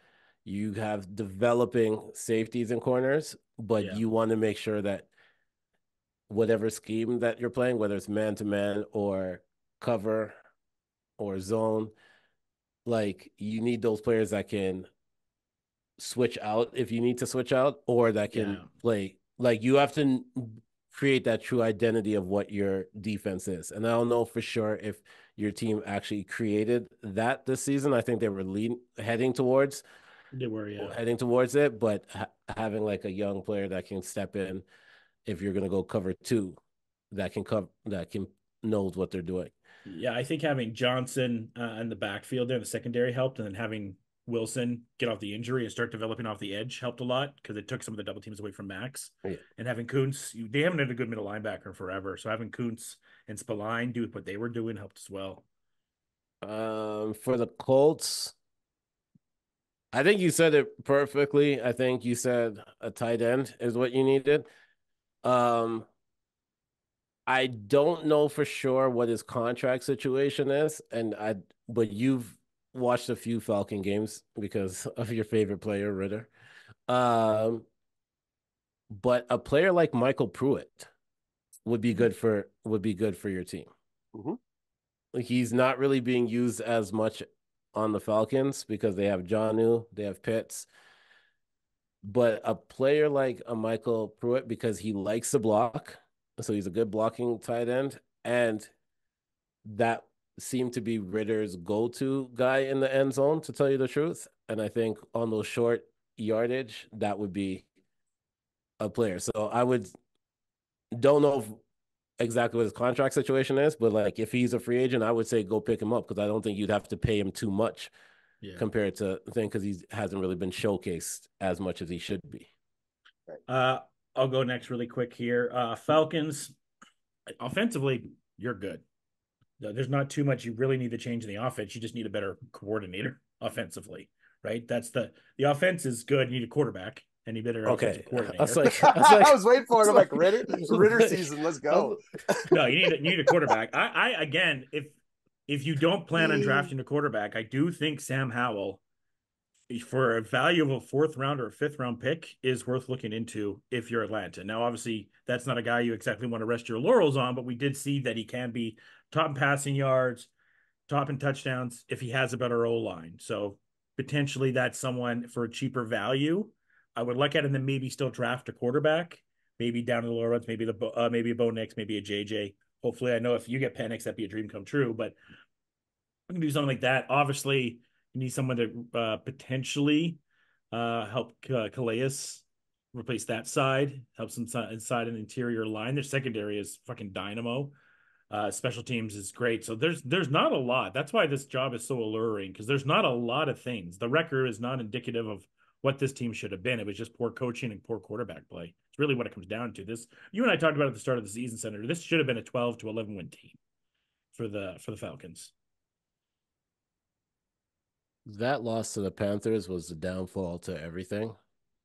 You have developing safeties and corners, but you want to make sure that whatever scheme that you're playing, whether it's man-to-man or cover or zone, like you need those players that can switch out if you need to switch out, or that can play. Like you have to create that true identity of what your defense is. And I don't know for sure if your team actually created that this season. I think they were heading towards it, but having like a young player that can step in if you're going to go cover 2, that can knows what they're doing. Yeah, I think having Johnson in the backfield there in the secondary helped, and then having Wilson get off the injury and start developing off the edge helped a lot because it took some of the double teams away from Max. Yeah. And having Kuntz, they haven't had a good middle linebacker forever. So having Kuntz and Spillane do what they were doing helped as well. For the Colts, I think you said it perfectly. I think you said a tight end is what you needed. I don't know for sure what his contract situation is, but you've watched a few Falcon games because of your favorite player, Ritter. But a player like Michael Pruitt would be good for your team. Mm-hmm. He's not really being used as much on the Falcons because they have Jonnu, they have Pitts. But a player like a Michael Pruitt, because he likes to block, So he's a good blocking tight end. And that seemed to be Ritter's go-to guy in the end zone, to tell you the truth. And I think on those short yardage, that would be a player. So I don't know exactly what his contract situation is, but like if he's a free agent, I would say go pick him up because I don't think you'd have to pay him too much compared to thing because he hasn't really been showcased as much as he should be. I'll go next really quick here. Falcons, offensively, you're good. There's not too much you really need to change in the offense. You just need a better coordinator offensively, right? That's the offense is good. You need a quarterback and you better offensive coordinator. I was waiting for it. I'm like, Ritter season, let's go. No, you need a quarterback. I again, if you don't plan on drafting a quarterback, I do think Sam Howell, for a value of a 4th round or a 5th round pick, is worth looking into if you're Atlanta. Now, obviously, that's not a guy you exactly want to rest your laurels on, but we did see that he can be top in passing yards, top in touchdowns if he has a better O-line. So potentially that's someone for a cheaper value. I would look at him and maybe still draft a quarterback, maybe down in the lower rounds, maybe maybe a Bo Nix, maybe a JJ. Hopefully, I know if you get Penix, that'd be a dream come true, but we can do something like that. Obviously, you need someone to potentially help Calais replace that side, helps inside an interior line. Their secondary is fucking dynamo. Special teams is great. So there's not a lot. That's why this job is so alluring, because there's not a lot of things. The record is not indicative of what this team should have been. It was just poor coaching and poor quarterback play. It's really what it comes down to. This, you and I talked about at the start of the season, Senator. This should have been a 12 to 11 win team for the Falcons. That loss to the Panthers was the downfall to everything.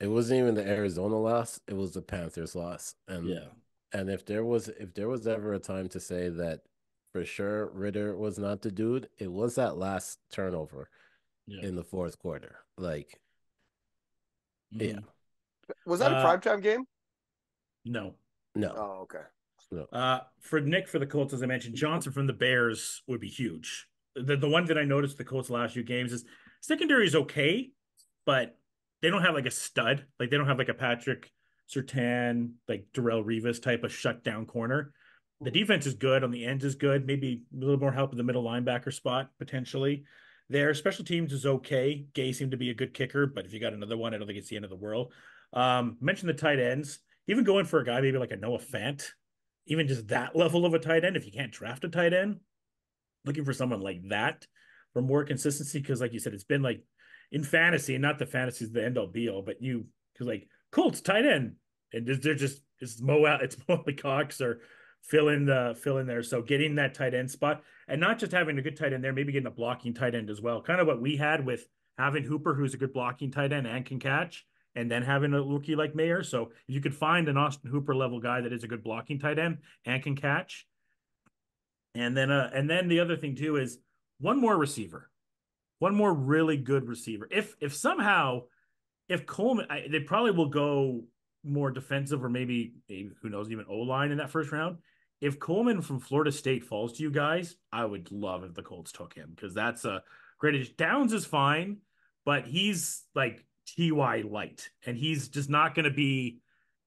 It wasn't even the Arizona loss; it was the Panthers loss. And yeah, and if there was ever a time to say that for sure Ritter was not the dude, it was that last turnover in the 4th quarter. Like, yeah. Was that a primetime game? No. Oh, okay. No. For Nick, for the Colts, as I mentioned, Johnson from the Bears would be huge. The one that I noticed the Colts last few games is secondary is okay, but they don't have like a stud. Like they don't have like a Patrick Surtain, like Darrelle Revis type of shutdown corner. The defense is good. On the ends is good. Maybe a little more help in the middle linebacker spot, potentially. Their special teams is okay. Gay seemed to be a good kicker, but if you got another one, I don't think it's the end of the world. Mention the tight ends. Even going for a guy maybe like a Noah Fant, even just that level of a tight end, if you can't draft a tight end, looking for someone like that for more consistency. Because like you said, it's been like in fantasy, and not the fantasy is the end all be all, but because like Colts tight end, and they're just it's Molly Cox or fill in there. So getting that tight end spot, and not just having a good tight end there, maybe getting a blocking tight end as well. Kind of what we had with having Hooper, who's a good blocking tight end and can catch, and then having a rookie like Mayer. So if you could find an Austin Hooper level guy that is a good blocking tight end and can catch. And then the other thing too is one more receiver, one more really good receiver. If somehow, if Coleman, they probably will go more defensive or maybe who knows, even O-line in that first round. If Coleman from Florida State falls to you guys, I would love if the Colts took him, because that's a great. Downs is fine, but he's like TY light, and he's just not going to be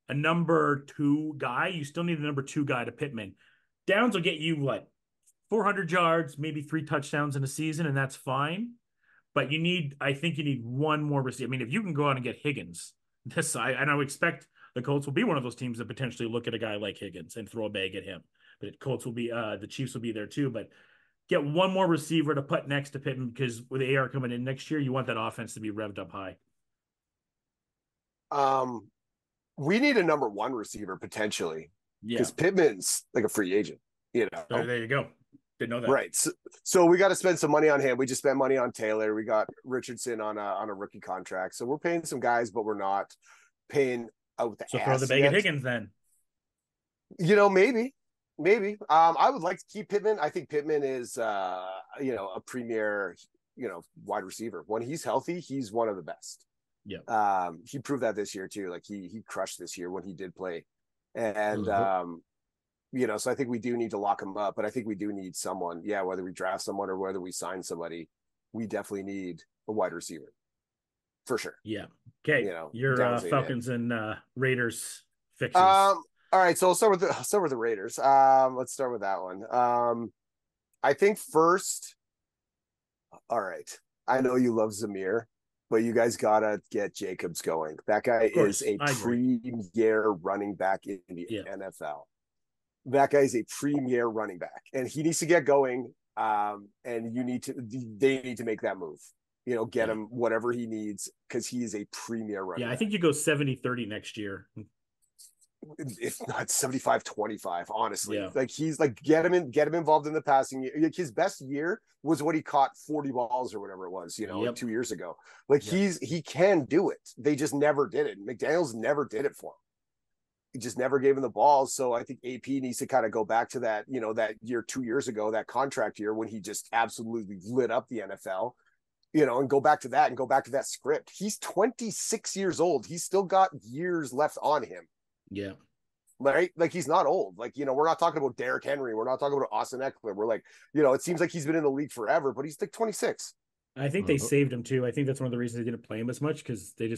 a number 2 guy. You still need a number 2 guy to Pittman. Downs will get you what, 400 yards, maybe 3 touchdowns in a season, and that's fine. But I think you need one more receiver. I mean, if you can go out and get Higgins, and I would expect the Colts will be one of those teams that potentially look at a guy like Higgins and throw a bag at him. But Colts will be, the Chiefs will be there too. But get one more receiver to put next to Pittman, because with AR coming in next year, you want that offense to be revved up high. We need a number 1 receiver potentially, because Pittman's like a free agent. You know, there you go. Didn't know that. Right. So we got to spend some money on him. We just spent money on Taylor. We got Richardson on a rookie contract. So we're paying some guys, but we're not paying out the ass. So throw the bag at Higgins then. You know, maybe. I would like to keep Pittman. I think Pittman is a premier, wide receiver. When he's healthy, he's one of the best. Yeah. He proved that this year too. Like he crushed this year when he did play. And so I think we do need to lock him up, but I think we do need someone. Yeah, whether we draft someone or whether we sign somebody, we definitely need a wide receiver for sure. Yeah. Okay. Your Falcons and Raiders fixes. All right, so I'll start with the Raiders. Let's start with that one. I think first, all right. I know you love Zamir, but you guys gotta get Jacobs going. That guy is a premier running back in the NFL. That guy is a premier running back, and he needs to get going. And they need to make that move. Get him whatever he needs because he is a premier running back. I think you go 70-30 next year. If not 75-25, honestly. Like he's like get him involved in the passing. Like his best year was when he caught 40 balls or whatever it was, like 2 years ago. Like he can do it. They just never did it. McDaniels never did it for him. He just never gave him the balls. So I think AP needs to kind of go back to that, that year 2 years ago, that contract year when he just absolutely lit up the NFL. And go back to that and go back to that script. He's 26 years old. He's still got years left on him. Yeah. Right? Like he's not old. Like, we're not talking about Derrick Henry. We're not talking about Austin Eckler. We're like, it seems like he's been in the league forever, but he's like 26. I think they saved him too. I think that's one of the reasons they didn't play him as much because there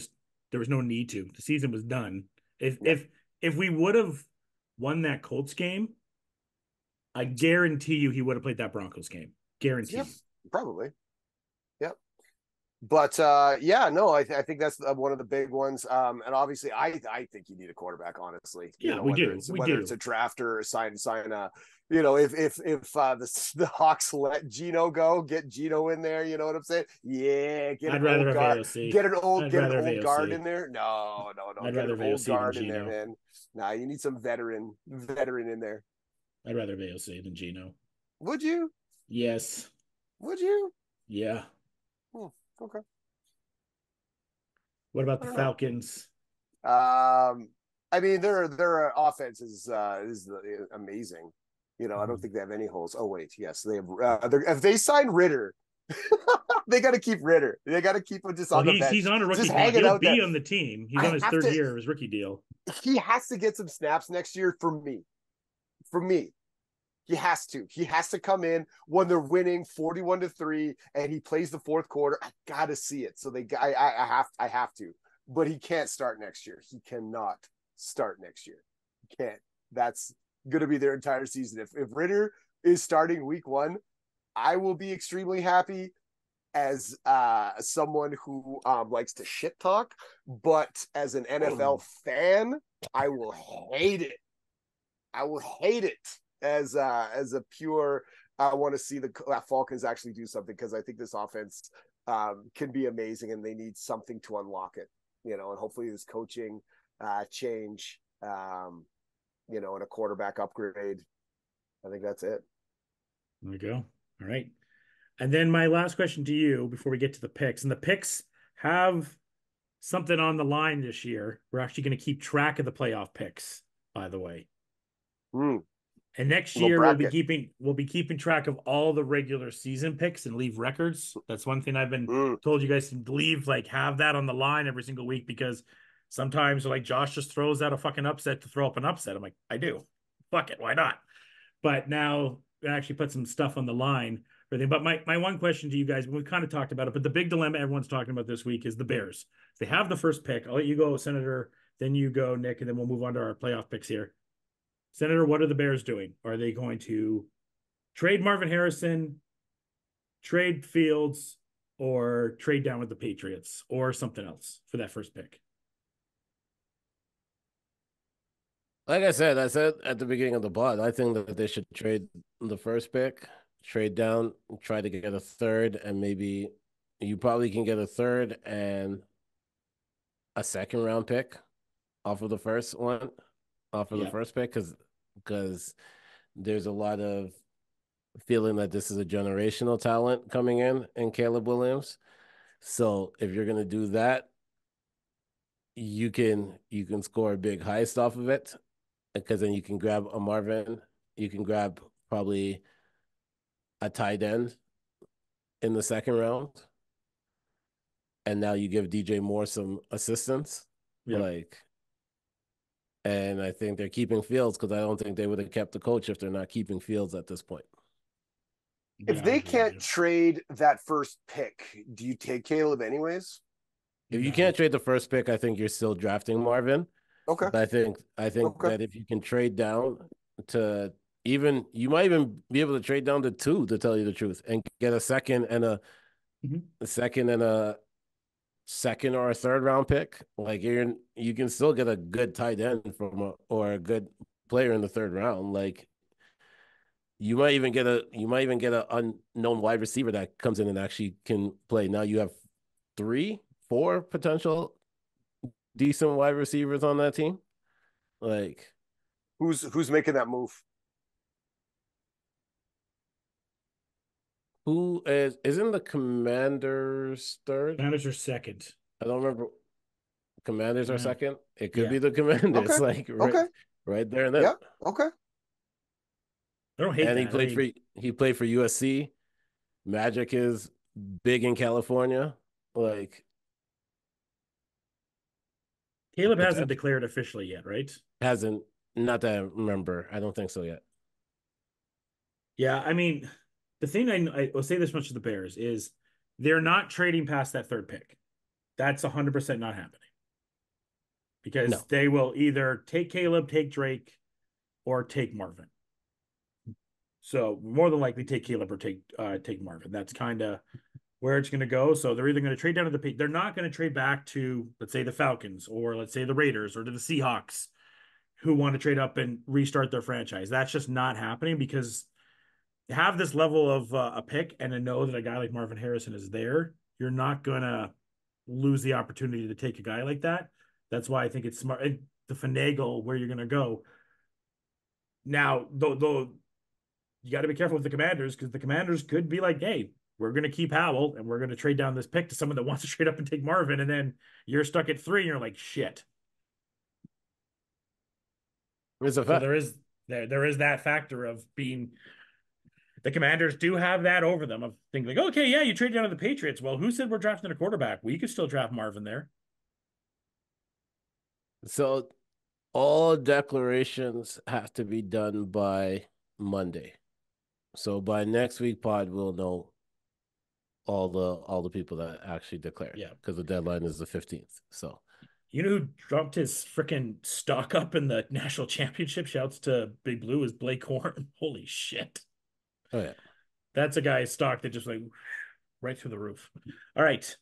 was no need to. The season was done. If we would have won that Colts game, I guarantee you he would have played that Broncos game. Guarantee. Probably. Yep. But I think that's one of the big ones. And obviously, I think you need a quarterback. Honestly, we do. Whether it's a draft or sign a. If the Hawks let Geno go, get Geno in there. You know what I'm saying? Yeah, get an old guard. Get an old guard in there. No. I'd get rather an old guard in Geno. there, man. Nah, you need some veteran in there. I'd rather have AOC than Geno. Would you? Yes. Would you? Yeah. Okay. What about the Falcons? I mean, their offense is amazing. I don't think they have any holes. Oh wait, yes, they have. If they sign Ritter, they got to keep Ritter. They got to keep him just on the bench. He's on a rookie deal. He'll be on the team. He's on his third year of his rookie deal. He has to get some snaps next year for me. He has to. He has to come in when they're winning 41-3 and he plays the fourth quarter. I gotta see it. So I have to. But he can't start next year. He cannot start next year. He can't. That's gonna be their entire season. If Ritter is starting week 1, I will be extremely happy as someone who likes to shit talk, but as an NFL fan, I will hate it. As a pure, I want to see the Falcons actually do something because I think this offense can be amazing and they need something to unlock it, and hopefully this coaching change, and a quarterback upgrade. I think that's it. There we go. All right. And then my last question to you before we get to the picks, and the picks have something on the line this year. We're actually going to keep track of the playoff picks, by the way. And next year we'll be keeping track of all the regular season picks and leave records. That's one thing I've been told you guys to leave, have that on the line every single week because sometimes Josh just throws out a fucking upset to throw up an upset. I'm like, I do. Fuck it, why not? But now we actually put some stuff on the line for them. But my one question to you guys, we kind of talked about it, but the big dilemma everyone's talking about this week is the Bears. They have the first pick. I'll let you go, Senator, then you go, Nick, and then we'll move on to our playoff picks here. Senator, what are the Bears doing? Are they going to trade Marvin Harrison, trade Fields, or trade down with the Patriots, or something else for that first pick? Like I said at the beginning of the pod, I think that they should trade the first pick, trade down, try to get a third, and maybe you probably can get a third and a second round pick off of the first one. The first pick because there's a lot of feeling that this is a generational talent coming in Caleb Williams. So if you're gonna do that, you can score a big heist off of it because then you can grab a Marvin, you can grab probably a tight end in the second round, and now you give DJ Moore some assistance, And I think they're keeping Fields because I don't think they would have kept the coach if they're not keeping Fields at this point. If they can't trade that first pick, do you take Caleb anyways? If you can't trade the first pick, I think you're still drafting Marvin. Okay. But I think that if you can trade down to you might even be able to trade down to 2, to tell you the truth, and get a second and a second or a third round pick. Like you can still get a good tight end or a good player in the third round. Like you might even get an unknown wide receiver that comes in and actually can play. Now you have 3, 4 potential decent wide receivers on that team. Like who's making that move? who isn't the Commanders third? Commanders are second. I don't remember. Commanders are Yeah. second. It could be the Commanders, Okay. like right there and then. Yeah. Okay. I don't hate And that. he played for USC. Magic is big in California. Like Caleb hasn't declared officially yet, right? hasn't, not that I remember. I don't think so yet. Yeah, I mean, the thing I will say this much to the Bears is they're not trading past that third pick. That's 100% not happening. Because they will either take Caleb, take Drake, or take Marvin. So more than likely take Caleb or take Marvin. That's kind of where it's going to go. So they're either going to trade down to the pick. They're not going to trade back to, let's say, the Falcons or let's say the Raiders or to the Seahawks who want to trade up and restart their franchise. That's just not happening because have this level of a pick and to know that a guy like Marvin Harrison is there, you're not going to lose the opportunity to take a guy like that. That's why I think it's smart to finagle where you're going to go. Now, though you got to be careful with the Commanders because the Commanders could be like, hey, we're going to keep Howell and we're going to trade down this pick to someone that wants to trade up and take Marvin. And then you're stuck at 3 and you're like, shit. So there is that factor of being the Commanders do have that over them of thinking like, okay, yeah, you trade down to the Patriots. Well, who said we're drafting a quarterback? We could still draft Marvin there. So all declarations have to be done by Monday. So by next week pod, we'll know all the people that actually declared. Yeah. Because the deadline is the 15th. So you know who dropped his freaking stock up in the national championship? Shouts to Big Blue is Blake Horn. Holy shit. Oh yeah. That's a guy's stock that just like right through the roof. All right.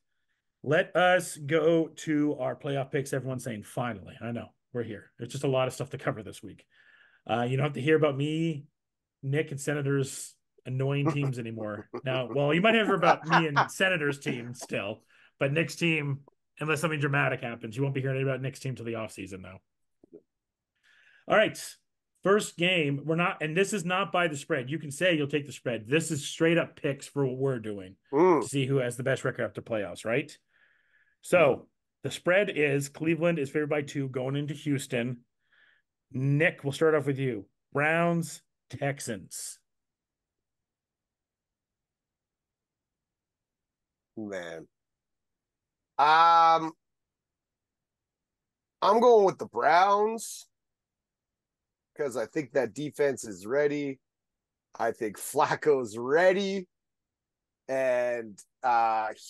Let us go to our playoff picks. Everyone's saying finally. I know we're here. There's just a lot of stuff to cover this week. You don't have to hear about me, Nick, and Senators annoying teams anymore. Now, well, you might hear about me and Senators team still, but Nick's team, unless something dramatic happens, you won't be hearing about Nick's team till the offseason now. All right. First game, and this is not by the spread. You can say you'll take the spread. This is straight up picks for what we're doing to see who has the best record after playoffs, right? So the spread is Cleveland is favored by 2 going into Houston. Nick, we'll start off with you. Browns, Texans. Man. I'm going with the Browns because I think that defense is ready. I think Flacco's ready. And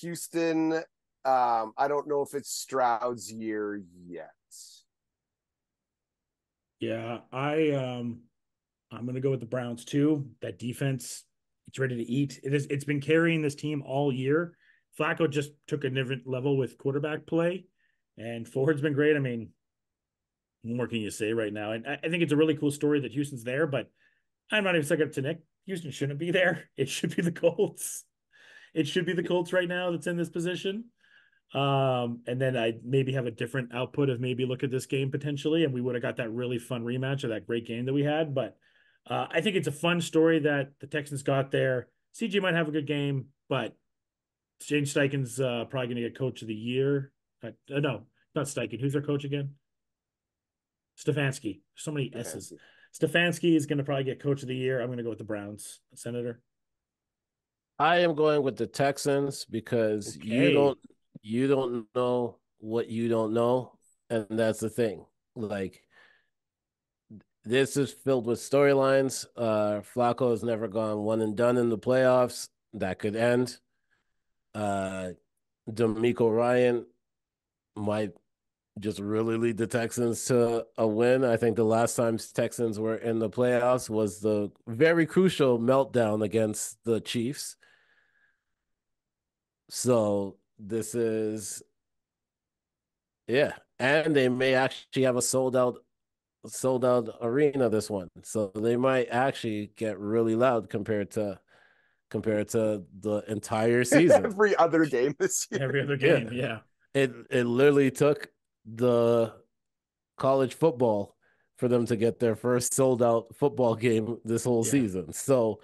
Houston, I don't know if it's Stroud's year yet. Yeah, I'm gonna go with the Browns too. That defense, it's ready to eat. It's been carrying this team all year. Flacco just took a different level with quarterback play, and Ford's been great. I mean, what more can you say right now? And I think it's a really cool story that Houston's there, but I'm not even stuck up to Nick. Houston shouldn't be there. It should be the Colts. It should be the Colts right now that's in this position. And then I maybe have a different output of maybe look at this game potentially, and we would have got that really fun rematch of that great game that we had. But I think it's a fun story that the Texans got there. CJ might have a good game, but Shane Steichen's probably going to get coach of the year. No, not Steichen. Who's our coach again? Stefanski. So many S's. Stefanski is going to probably get coach of the year. I'm going to go with the Browns. Senator? I am going with the Texans because you don't know what you don't know, and that's the thing. Like, this is filled with storylines. Flacco has never gone one and done in the playoffs. That could end. D'Amico Ryan might just really lead the Texans to a win. I think the last time Texans were in the playoffs was the very crucial meltdown against the Chiefs. So this is, yeah, and they may actually have a sold out arena this one. So they might actually get really loud compared to the entire season. Every other game this year. Every other game, yeah. It literally took the college football for them to get their first sold out football game this whole season. So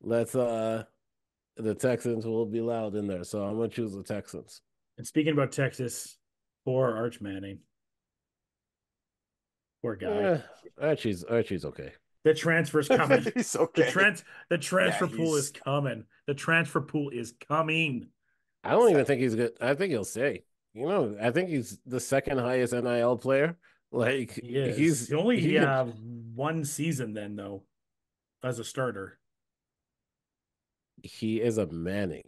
let's the Texans will be loud in there. So I'm gonna choose the Texans. And speaking about Texas, poor Arch Manning. Poor guy. Archie's okay. The transfer's coming. He's okay. The transfer pool is coming. The transfer pool is coming. I don't even think he's good. I think he'll stay. I think he's the second highest NIL player. Like he's only one season then though, as a starter. He is a Manning.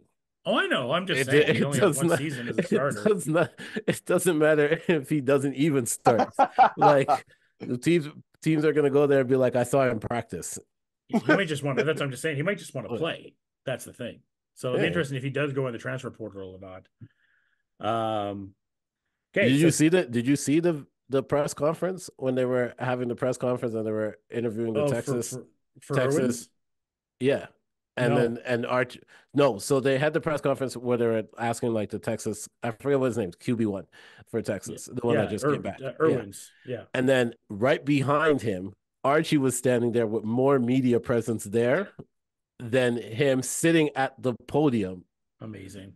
Oh, I know. I'm just saying he only has one season as a starter. It doesn't matter if he doesn't even start. Like the teams are gonna go there and be like, I saw him practice. He might just want to. That's what I'm just saying. He might just want to play. That's the thing. So it'll be interesting if he does go in the transfer portal or not. Okay. Did you see the press conference when they were having the press conference and they were interviewing the Texas Texas? Yeah. And Arch so they had the press conference where they were asking like the Texas, I forget what his name is, QB1 for Texas, the one that just came back. Irwin's, yeah. And then right behind him, Archie was standing there with more media presence there than him sitting at the podium. Amazing.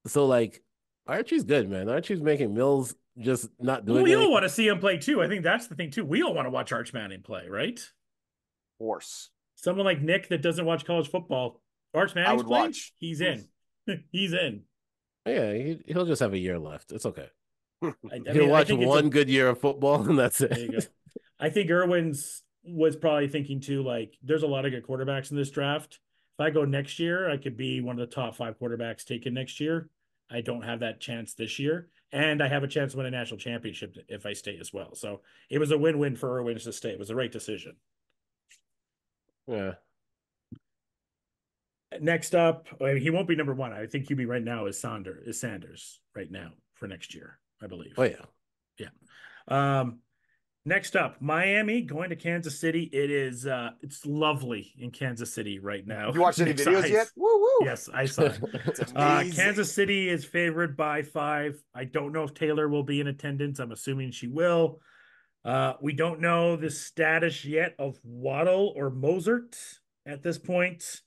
So like Archie's good, man. Archie's making Mills just not doing we all want to see him play too. I think that's the thing too. We all want to watch Arch Manning play, right? Of course. Someone like Nick that doesn't watch college football, Arch Manning's playing, he's in. He's in. Yeah, he'll just have a year left. It's okay. He'll watch one good year of football and that's it. There you go. I think Irwin's was probably thinking too, like, there's a lot of good quarterbacks in this draft. If I go next year, I could be one of the top 5 quarterbacks taken next year. I don't have that chance this year. And I have a chance to win a national championship if I stay as well. So it was a win-win for Irwin to stay. It was the right decision. Yeah. Next up, he won't be number 1. I think QB right now is Sanders right now for next year, I believe. Oh yeah. Yeah. Next up, Miami going to Kansas City. It's lovely in Kansas City right now. You watched any videos yet? Woo woo. Yes, I saw it. Kansas City is favored by 5. I don't know if Taylor will be in attendance. I'm assuming she will. We don't know the status yet of Waddle or Mozart at this point.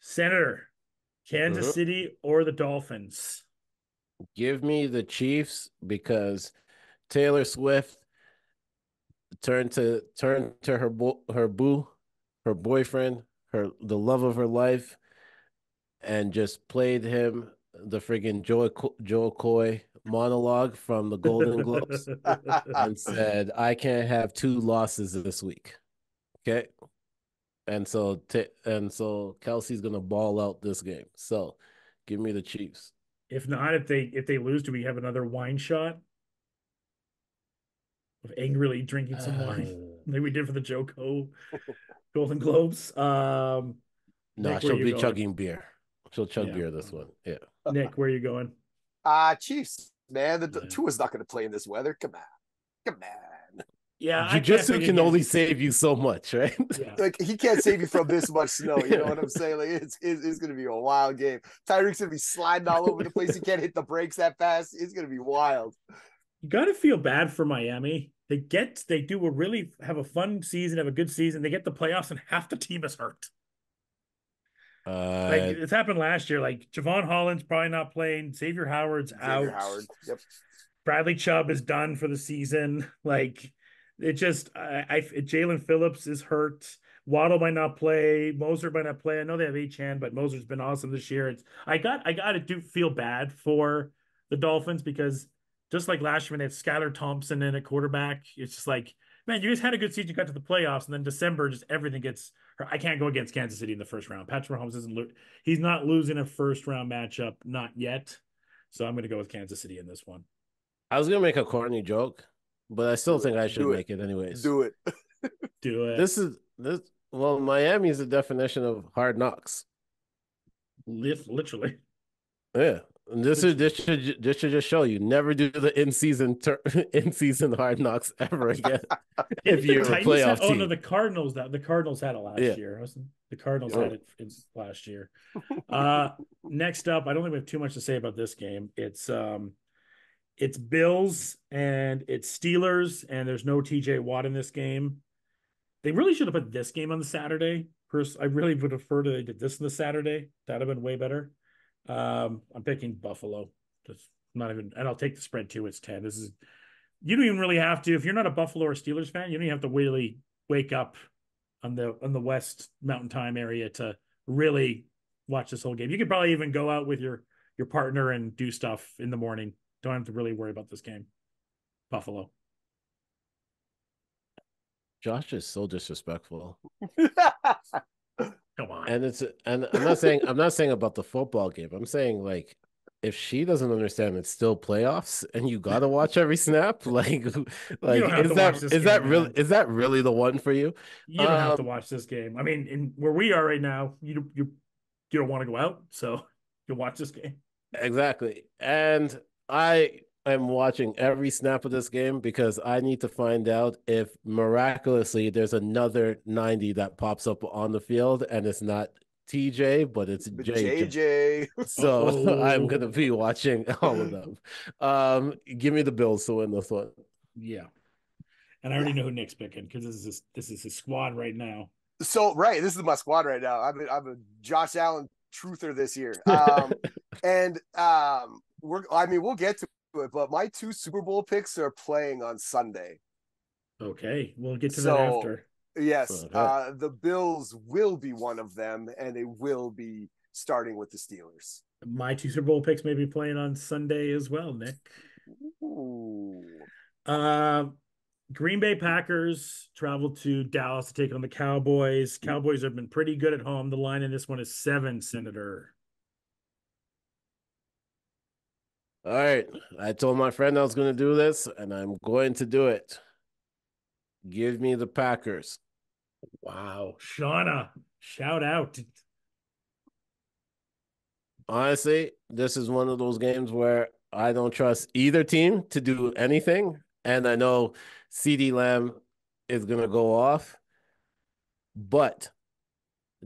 Senator, Kansas City or the Dolphins? Give me the Chiefs because Taylor Swift turned to her boyfriend, the love of her life, and just played him the friggin' Joe Coy monologue from the Golden Globes and said, I can't have 2 losses this week. Okay. And so Kelsey's gonna ball out this game. So give me the Chiefs. If not, if they lose, do we have another wine shot of angrily drinking some wine like we did for the Joe Coy Golden Globes? No, she'll be chugging beer. She'll chug beer this one. Yeah. Nick, where are you going? Chiefs, man. The Tua's not going to play in this weather. Come on. Yeah, Jiu-Jitsu can only save you so much, right? Yeah. Like he can't save you from this much snow. You know what I'm saying? Like it's going to be a wild game. Tyreek's going to be sliding all over the place. He can't hit the brakes that fast. It's going to be wild. You got to feel bad for Miami. They do have a fun season, have a good season. They get the playoffs, and half the team is hurt. Like it's happened last year. Like Javon Holland's probably not playing. Xavier Howard's out. Yep. Bradley Chubb is done for the season. Like it just, Jalen Phillips is hurt. Waddle might not play. Moser might not play. I know they have Achane, but Moser's been awesome this year. I got to feel bad for the Dolphins because just like last year when they had Skylar Thompson in at quarterback, it's just like, man, you guys had a good season. You got to the playoffs, and then December, just everything gets. I can't go against Kansas City in the first round. Patrick Mahomes he's not losing a first round matchup, not yet. So I'm going to go with Kansas City in this one. I was gonna make a corny joke, but I still think I should Do it. make it anyways. Do it. Do it. This. Well, Miami is the definition of hard knocks. Literally. Yeah. And this should just show you never do the in season hard knocks ever again. If you're a playoff team. Oh no, the Cardinals had it last year. The Cardinals had it last year. Next up, I don't think we have too much to say about this game. It's Bills and it's Steelers, and there's no TJ Watt in this game. They really should have put this game on the Saturday. First, I really would have preferred they did this on the Saturday. That'd have been way better. I'm picking Buffalo. Just not even, and I'll take the spread too. It's 10. You don't even really have to, if you're not a Buffalo or Steelers fan, you don't even have to really wake up on the West Mountain Time area to really watch this whole game. You could probably even go out with your partner and do stuff in the morning. Don't have to really worry about this game. Buffalo. Josh is so disrespectful. Come on. And I'm not saying about the football game. I'm saying, like, if she doesn't understand it's still playoffs and you gotta watch every snap, like is that really the one for you? You don't have to watch this game. I mean, in where we are right now, you don't want to go out, so you'll watch this game. Exactly. And I am watching every snap of this game because I need to find out if miraculously there's another 90 that pops up on the field and it's not TJ, but it's JJ. So I'm going to be watching all of them. Give me the Bills to win this one. Yeah. And I already know who Nick's picking because this is his squad right now. So, right. This is my squad right now. I'm a Josh Allen truther this year. We'll get to it, but my 2 Super Bowl picks are playing on Sunday. Okay, we'll get to that after. Yes, the Bills will be one of them, and they will be starting with the Steelers. My 2 Super Bowl picks may be playing on Sunday as well, Nick. Ooh. Green Bay Packers travel to Dallas to take on the Cowboys. Cowboys have been pretty good at home. The line in this one is 7, Senator. All right. I told my friend I was going to do this, and I'm going to do it. Give me the Packers. Wow. Shauna, shout out. Honestly, this is one of those games where I don't trust either team to do anything. And I know CeeDee Lamb is going to go off. But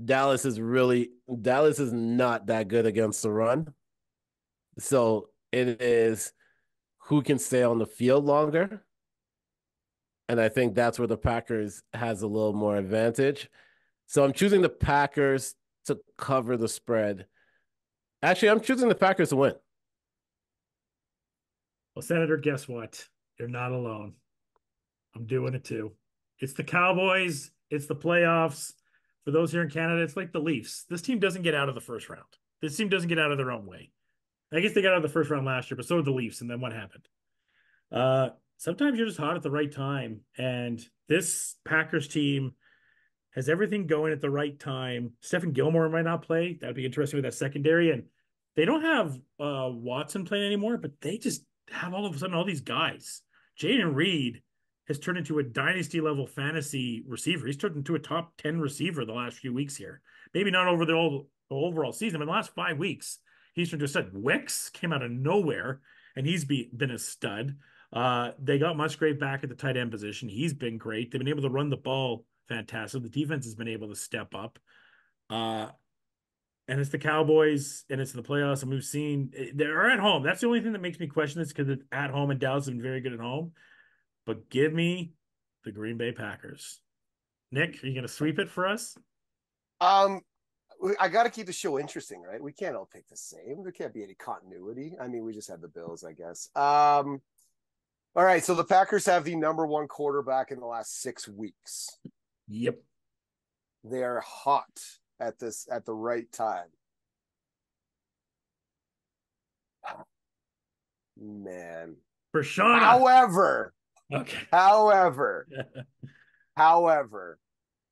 Dallas is not that good against the run. So it is who can stay on the field longer. And I think that's where the Packers has a little more advantage. So I'm choosing the Packers to cover the spread. Actually, I'm choosing the Packers to win. Well, Senator, guess what? You're not alone. I'm doing it too. It's the Cowboys. It's the playoffs. For those here in Canada, it's like the Leafs. This team doesn't get out of the first round. This team doesn't get out of their own way. I guess they got out of the first round last year, but so did the Leafs. And then what happened? Sometimes you're just hot at the right time. And this Packers team has everything going at the right time. Stephen Gilmore might not play. That'd be interesting with that secondary. And they don't have Watson playing anymore, but they just have all of a sudden all these guys. Jaden Reed has turned into a dynasty level fantasy receiver. He's turned into a top 10 receiver the last few weeks here. Maybe not over the overall season, but in the last 5 weeks, he's turned to a stud. Wicks came out of nowhere, and he's been a stud. They got Musgrave back at the tight end position. He's been great. They've been able to run the ball fantastic. The defense has been able to step up. And it's the Cowboys, and it's the playoffs, and we've seen they're at home. That's the only thing that makes me question this because it's at home, and Dallas has been very good at home. But give me the Green Bay Packers. Nick, are you going to sweep it for us? I got to keep the show interesting, right? We can't all pick the same. There can't be any continuity. I mean, we just have the Bills, I guess. All right, so the Packers have the number 1 quarterback in the last 6 weeks. Yep. They are hot at the right time. Man. For Shauna. However,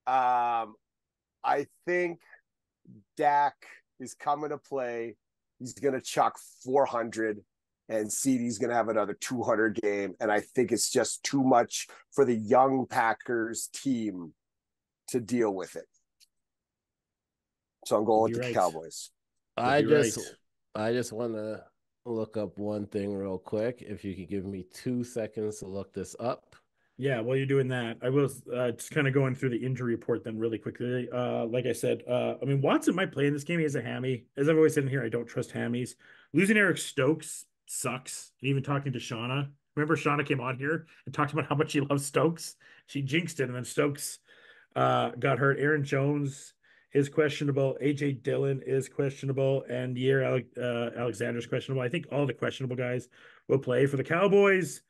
I think Dak is coming to play. He's going to chuck 400. and CeeDee's going to have another 200 game. And I think it's just too much for the young Packers team to deal with it. So I'm going with the Cowboys. I just want to look up one thing real quick. If you could give me 2 seconds to look this up. Yeah, while you're doing that, I was just kind of going through the injury report then really quickly. Like I said, I mean, Watson might play in this game. He has a hammy. As I've always said in here, I don't trust hammies. Losing Eric Stokes sucks. And even talking to Shauna. Remember Shauna came on here and talked about how much she loves Stokes? She jinxed it, and then Stokes got hurt. Aaron Jones is questionable. A.J. Dillon is questionable. And Alexander's questionable. I think all the questionable guys will play. For the Cowboys,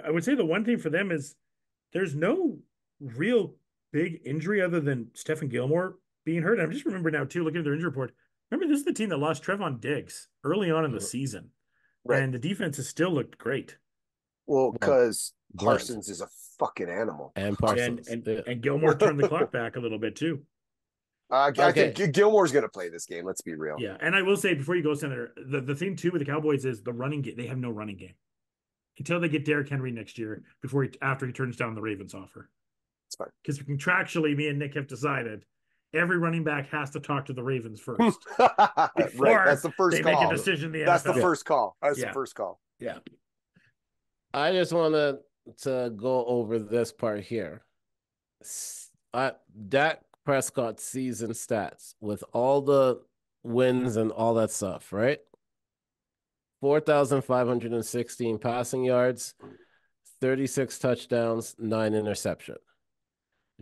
I would say the one thing for them is there's no real big injury other than Stephen Gilmore being hurt. I'm just remember now too, looking at their injury report. Remember, this is the team that lost Trevon Diggs early on in the season, right? And the defense has still looked great. Well, because Parsons is a fucking animal, and Parsons and Gilmore turned the clock back a little bit too. I think Gilmore's going to play this game. Let's be real. Yeah, and I will say before you go, Senator, the thing too with the Cowboys is the running game. They have no running game until they get Derrick Henry next year, after he turns down the Ravens offer. It's fine. Because contractually, me and Nick have decided every running back has to talk to the Ravens first. Right, that's the first call. Make a decision. That's the first call. That's the first call. Yeah. I just wanted to go over this part here. Dak Prescott season stats with all the wins and all that stuff, right? 4,516 passing yards, 36 touchdowns, 9 interceptions.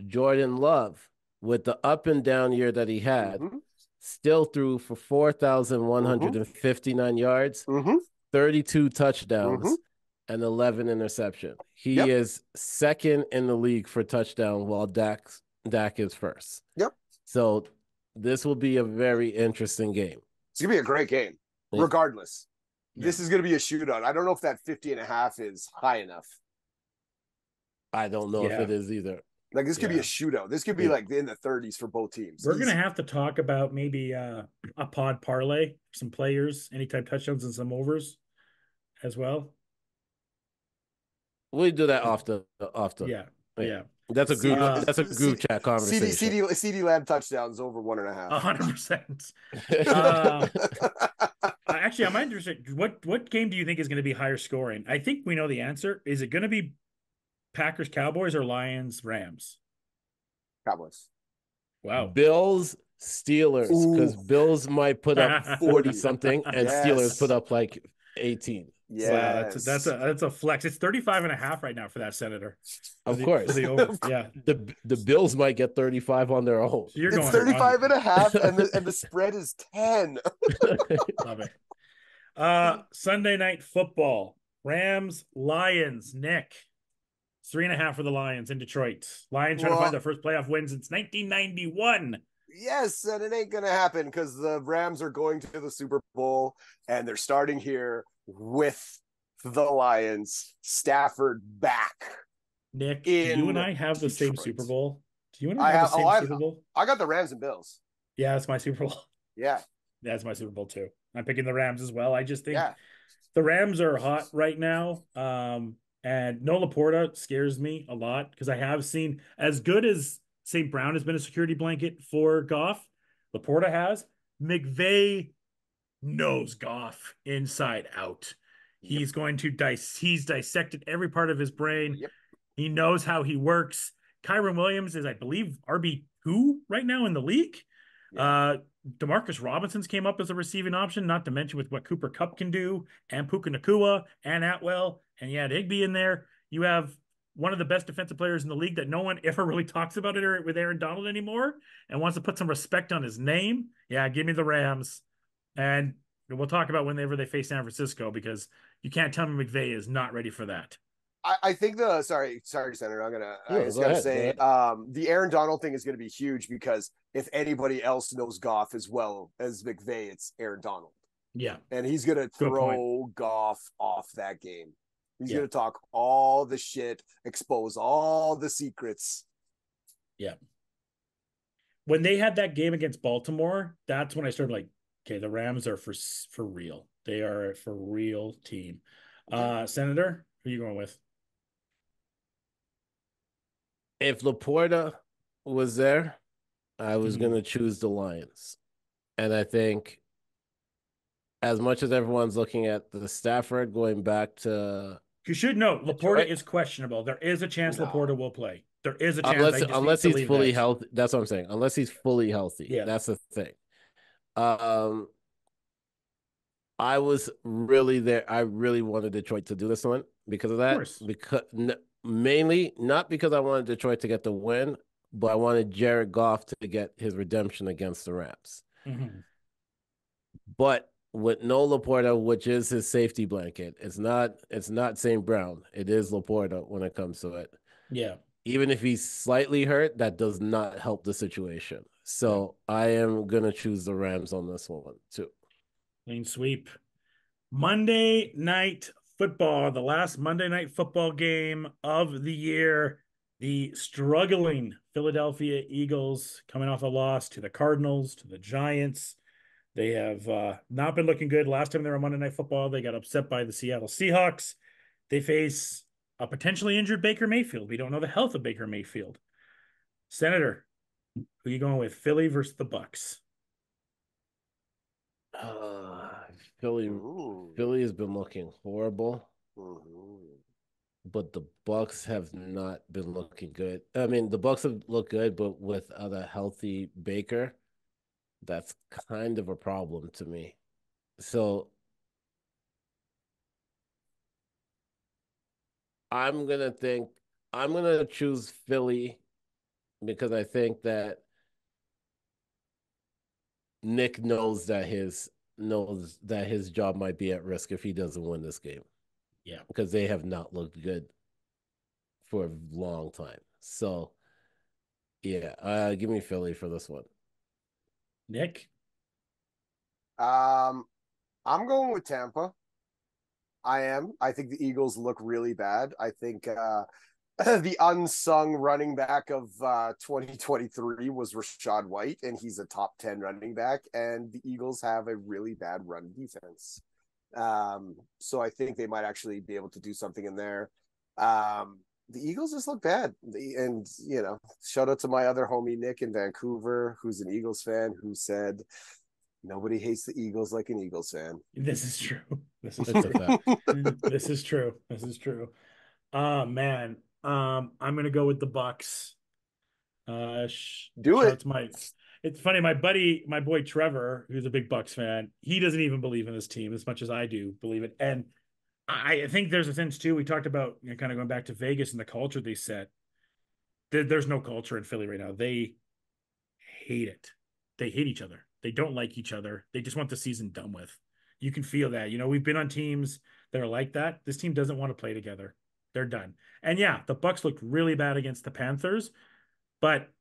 Jordan Love, with the up and down year that he had, still threw for 4,159 yards, 32 touchdowns, and 11 interceptions. He is second in the league for touchdown, while Dak is first. Yep. So this will be a very interesting game. It's going to be a great game, regardless. This is going to be a shootout. I don't know if that 50.5 is high enough. I don't know if it is either. Like, this could be a shootout. This could be like in the 30s for both teams. We're going to have to talk about maybe a pod parlay, some players, any type touchdowns and some overs as well. We do that off the. Yeah. That's a group chat conversation. CeeDee Lamb touchdowns over 1.5. 100%. Actually, I'm interested. What game do you think is going to be higher scoring? I think we know the answer. Is it going to be Packers Cowboys or Lions Rams? Cowboys. Wow. Bills Steelers, because Bills might put up 40 something and Steelers put up like 18. Yeah, wow, that's a flex. It's 35.5 right now for that, Senator. Of course. Yeah. The Bills might get 35 on their own. So it's 35.5 and the spread is 10. Love it. Sunday night football. Rams, Lions, Nick. 3.5 for the Lions in Detroit. Lions trying to find their first playoff win since 1991. Yes, and it ain't gonna happen because the Rams are going to the Super Bowl and they're starting here with the Lions. Stafford back. Nick, do you and I have the same Super Bowl? Do you and I have the same Super Bowl? I got the Rams and Bills. Yeah, that's my Super Bowl. Yeah. That's my Super Bowl too. I'm picking the Rams as well. I just think the Rams are hot right now. And no Laporta scares me a lot because I have seen, as good as St. Brown has been a security blanket for Goff, Laporta has. McVay knows Goff inside out. He's going to he's dissected every part of his brain. He knows how he works. Kyron Williams is, I believe, RB2 right now in the league. Demarcus Robinson's came up as a receiving option, not to mention with what Cooper Kupp can do, and Puka Nacua, and Atwell, and you had Higbee in there. You have one of the best defensive players in the league that no one ever really talks about it with Aaron Donald anymore and wants to put some respect on his name. Yeah, give me the Rams. And we'll talk about whenever they face San Francisco because you can't tell me McVay is not ready for that. I think sorry, Senator. I just gotta say, the Aaron Donald thing is gonna be huge because if anybody else knows Goff as well as McVay, it's Aaron Donald. Yeah, and he's gonna throw Goff off that game. He's gonna talk all the shit, expose all the secrets. Yeah. When they had that game against Baltimore, that's when I started like, Okay, the Rams are for real. They are a for real team. Senator, who are you going with? If Laporta was there, I was going to choose the Lions. And I think as much as everyone's looking at the Stafford going back to You should know Laporta Detroit, is questionable. There is a chance No. Laporta will play. There is a chance. unless he's fully that. healthy. That's what I'm saying. Unless he's fully healthy. Yeah. That's the thing. I was really there. I really wanted Detroit to do this one because of that. Of course. Because mainly not because I wanted Detroit to get the win, but I wanted Jared Goff to get his redemption against the Rams. Mm-hmm. But with no Laporta, which is his safety blanket, it's not St. Brown. It is Laporta when it comes to it. Yeah. Even if he's slightly hurt, that does not help the situation. So I am gonna choose the Rams on this one too. Clean sweep. Monday Night Football, the last Monday Night Football game of the year. The struggling Philadelphia Eagles coming off a loss to the Cardinals, to the Giants. They have not been looking good. Last time they were on Monday Night Football, they got upset by the Seattle Seahawks. They face a potentially injured Baker Mayfield. We don't know the health of Baker Mayfield. Senator, who are you going with? Philly versus the Bucks. Philly has been looking horrible, but the Bucks have not been looking good. I mean, the Bucks have looked good, but without a healthy Baker, that's kind of a problem to me. So I'm gonna choose Philly because I think that Nick knows that his job might be at risk if he doesn't win this game. Yeah. Because they have not looked good for a long time. So yeah, give me Philly for this one. Nick? I'm going with Tampa. I am. I think the Eagles look really bad. I think the unsung running back of 2023 was Rachaad White, and he's a top 10 running back, and the Eagles have a really bad run defense. So I think they might actually be able to do something in there. The Eagles just look bad. And, shout out to my other homie, Nick in Vancouver, who's an Eagles fan, who said, nobody hates the Eagles like an Eagles fan. This is true. This is true. This is true. This is true. Man. I'm gonna go with the Bucks. Do it. It's funny, my boy Trevor, who's a big Bucks fan, he doesn't even believe in this team as much as I do believe it. And I think there's a sense too. We talked about kind of going back to Vegas and the culture they set. There's no culture in Philly right now. They hate it. They hate each other. They don't like each other. They just want the season done with. You can feel that. We've been on teams that are like that. This team doesn't want to play together. They're done. And yeah, the Bucks looked really bad against the Panthers, but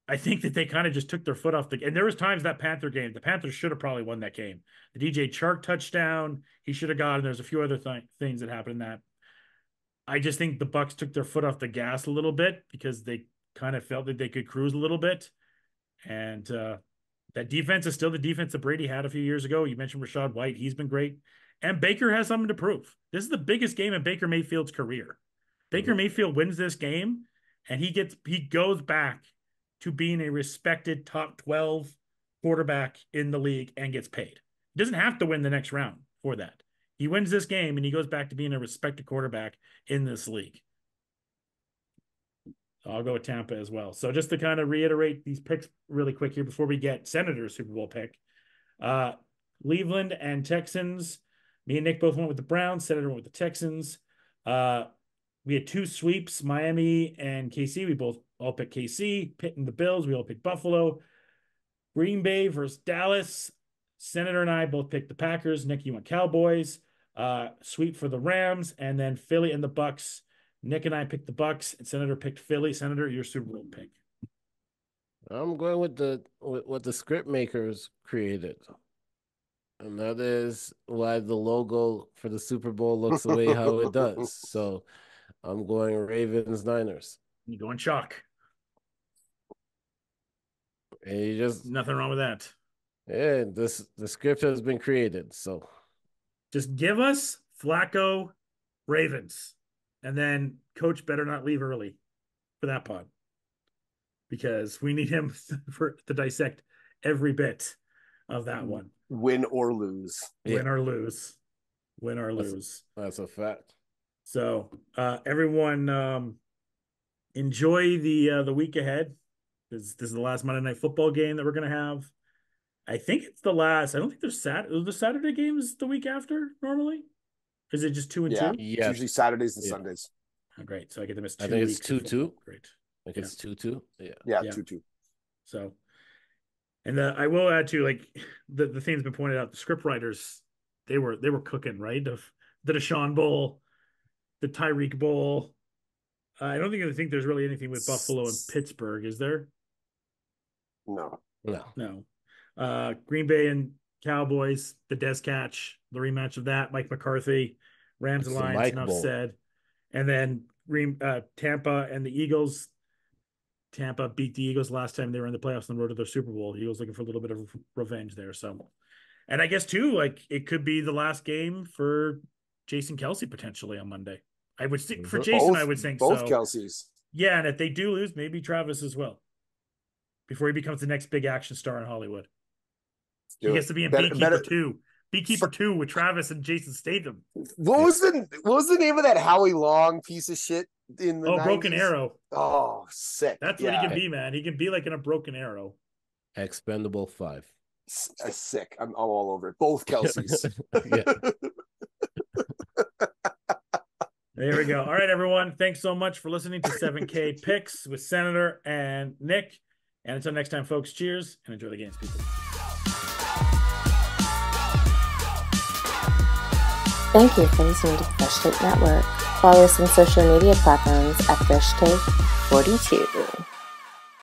I think that they kind of just took their foot off and there was times that Panther game, the Panthers should have probably won that game. The DJ Chark touchdown, he should have gotten. There's a few other things that happened in that. I just think the Bucks took their foot off the gas a little bit because they kind of felt that they could cruise a little bit. And that defense is still the defense that Brady had a few years ago. You mentioned Rachaad White. He's been great. And Baker has something to prove. This is the biggest game in Baker Mayfield's career. Baker Mayfield wins this game, and he goes back to being a respected top 12 quarterback in the league and gets paid. He doesn't have to win the next round for that. He wins this game, and he goes back to being a respected quarterback in this league. I'll go with Tampa as well. So just to kind of reiterate these picks really quick here before we get Senator's Super Bowl pick. Cleveland and Texans. Me and Nick both went with the Browns. Senator went with the Texans. We had two sweeps, Miami and KC. We all picked KC. Pitt and the Bills. We all picked Buffalo. Green Bay versus Dallas. Senator and I both picked the Packers. Nick, you went Cowboys. Sweep for the Rams. And then Philly and the Bucks. Nick and I picked the Bucks, and Senator picked Philly. Senator, your Super Bowl pick. I'm going with what the script makers created. And that is why the logo for the Super Bowl looks the way how it does. So I'm going Ravens Niners. You going chalk. And you just nothing wrong with that. Yeah, the script has been created. So Just give us Flacco Ravens. And then Coach better not leave early for that pod. Because we need him to dissect every bit of that one. Win or lose. Win or lose. Win or lose. That's a fact. So everyone enjoy the week ahead. This is the last Monday Night Football game that we're gonna have. I think it's the last. I don't think there's the Saturday games the week after normally. Is it just 2 and 2? Yeah, it's usually Saturdays and Sundays. Oh, great. So I get to miss 2 I think weeks. it's 2-2. Great. I think it's 2-2. Yeah. Yeah, 2-2. So, and I will add to like the things been pointed out. The script writers, they were cooking, right? The Deshaun Bowl, the Tyreek Bowl. I don't think there's really anything with Buffalo and Pittsburgh, is there? No. Green Bay and Cowboys, the Des Catch, the rematch of that. Mike McCarthy, Rams and Lions. Enough said. And then Tampa and the Eagles. Tampa beat the Eagles last time they were in the playoffs on the road to their Super Bowl. Eagles looking for a little bit of revenge there. So, and I guess too, like it could be the last game for Jason Kelce potentially on Monday. I would think for Jason, I would think both so. Kelce's. Yeah, and if they do lose, maybe Travis as well. Before he becomes the next big action star in Hollywood. He gets to be in Beekeeper 2. Beekeeper 2 with Travis and Jason Statham. What was the name of that Howie Long piece of shit in the 90s? Broken Arrow. Oh, sick. That's what he can be, man. He can be like in a Broken Arrow. Expendable 5. Sick. I'm all over it. Both Kelce's. There we go. All right, everyone. Thanks so much for listening to 7K Picks with Senator and Nick. And until next time, folks, cheers and enjoy the games, people. Thank you for listening to the Fresh Take Network. Follow us on social media platforms at FreshTake42.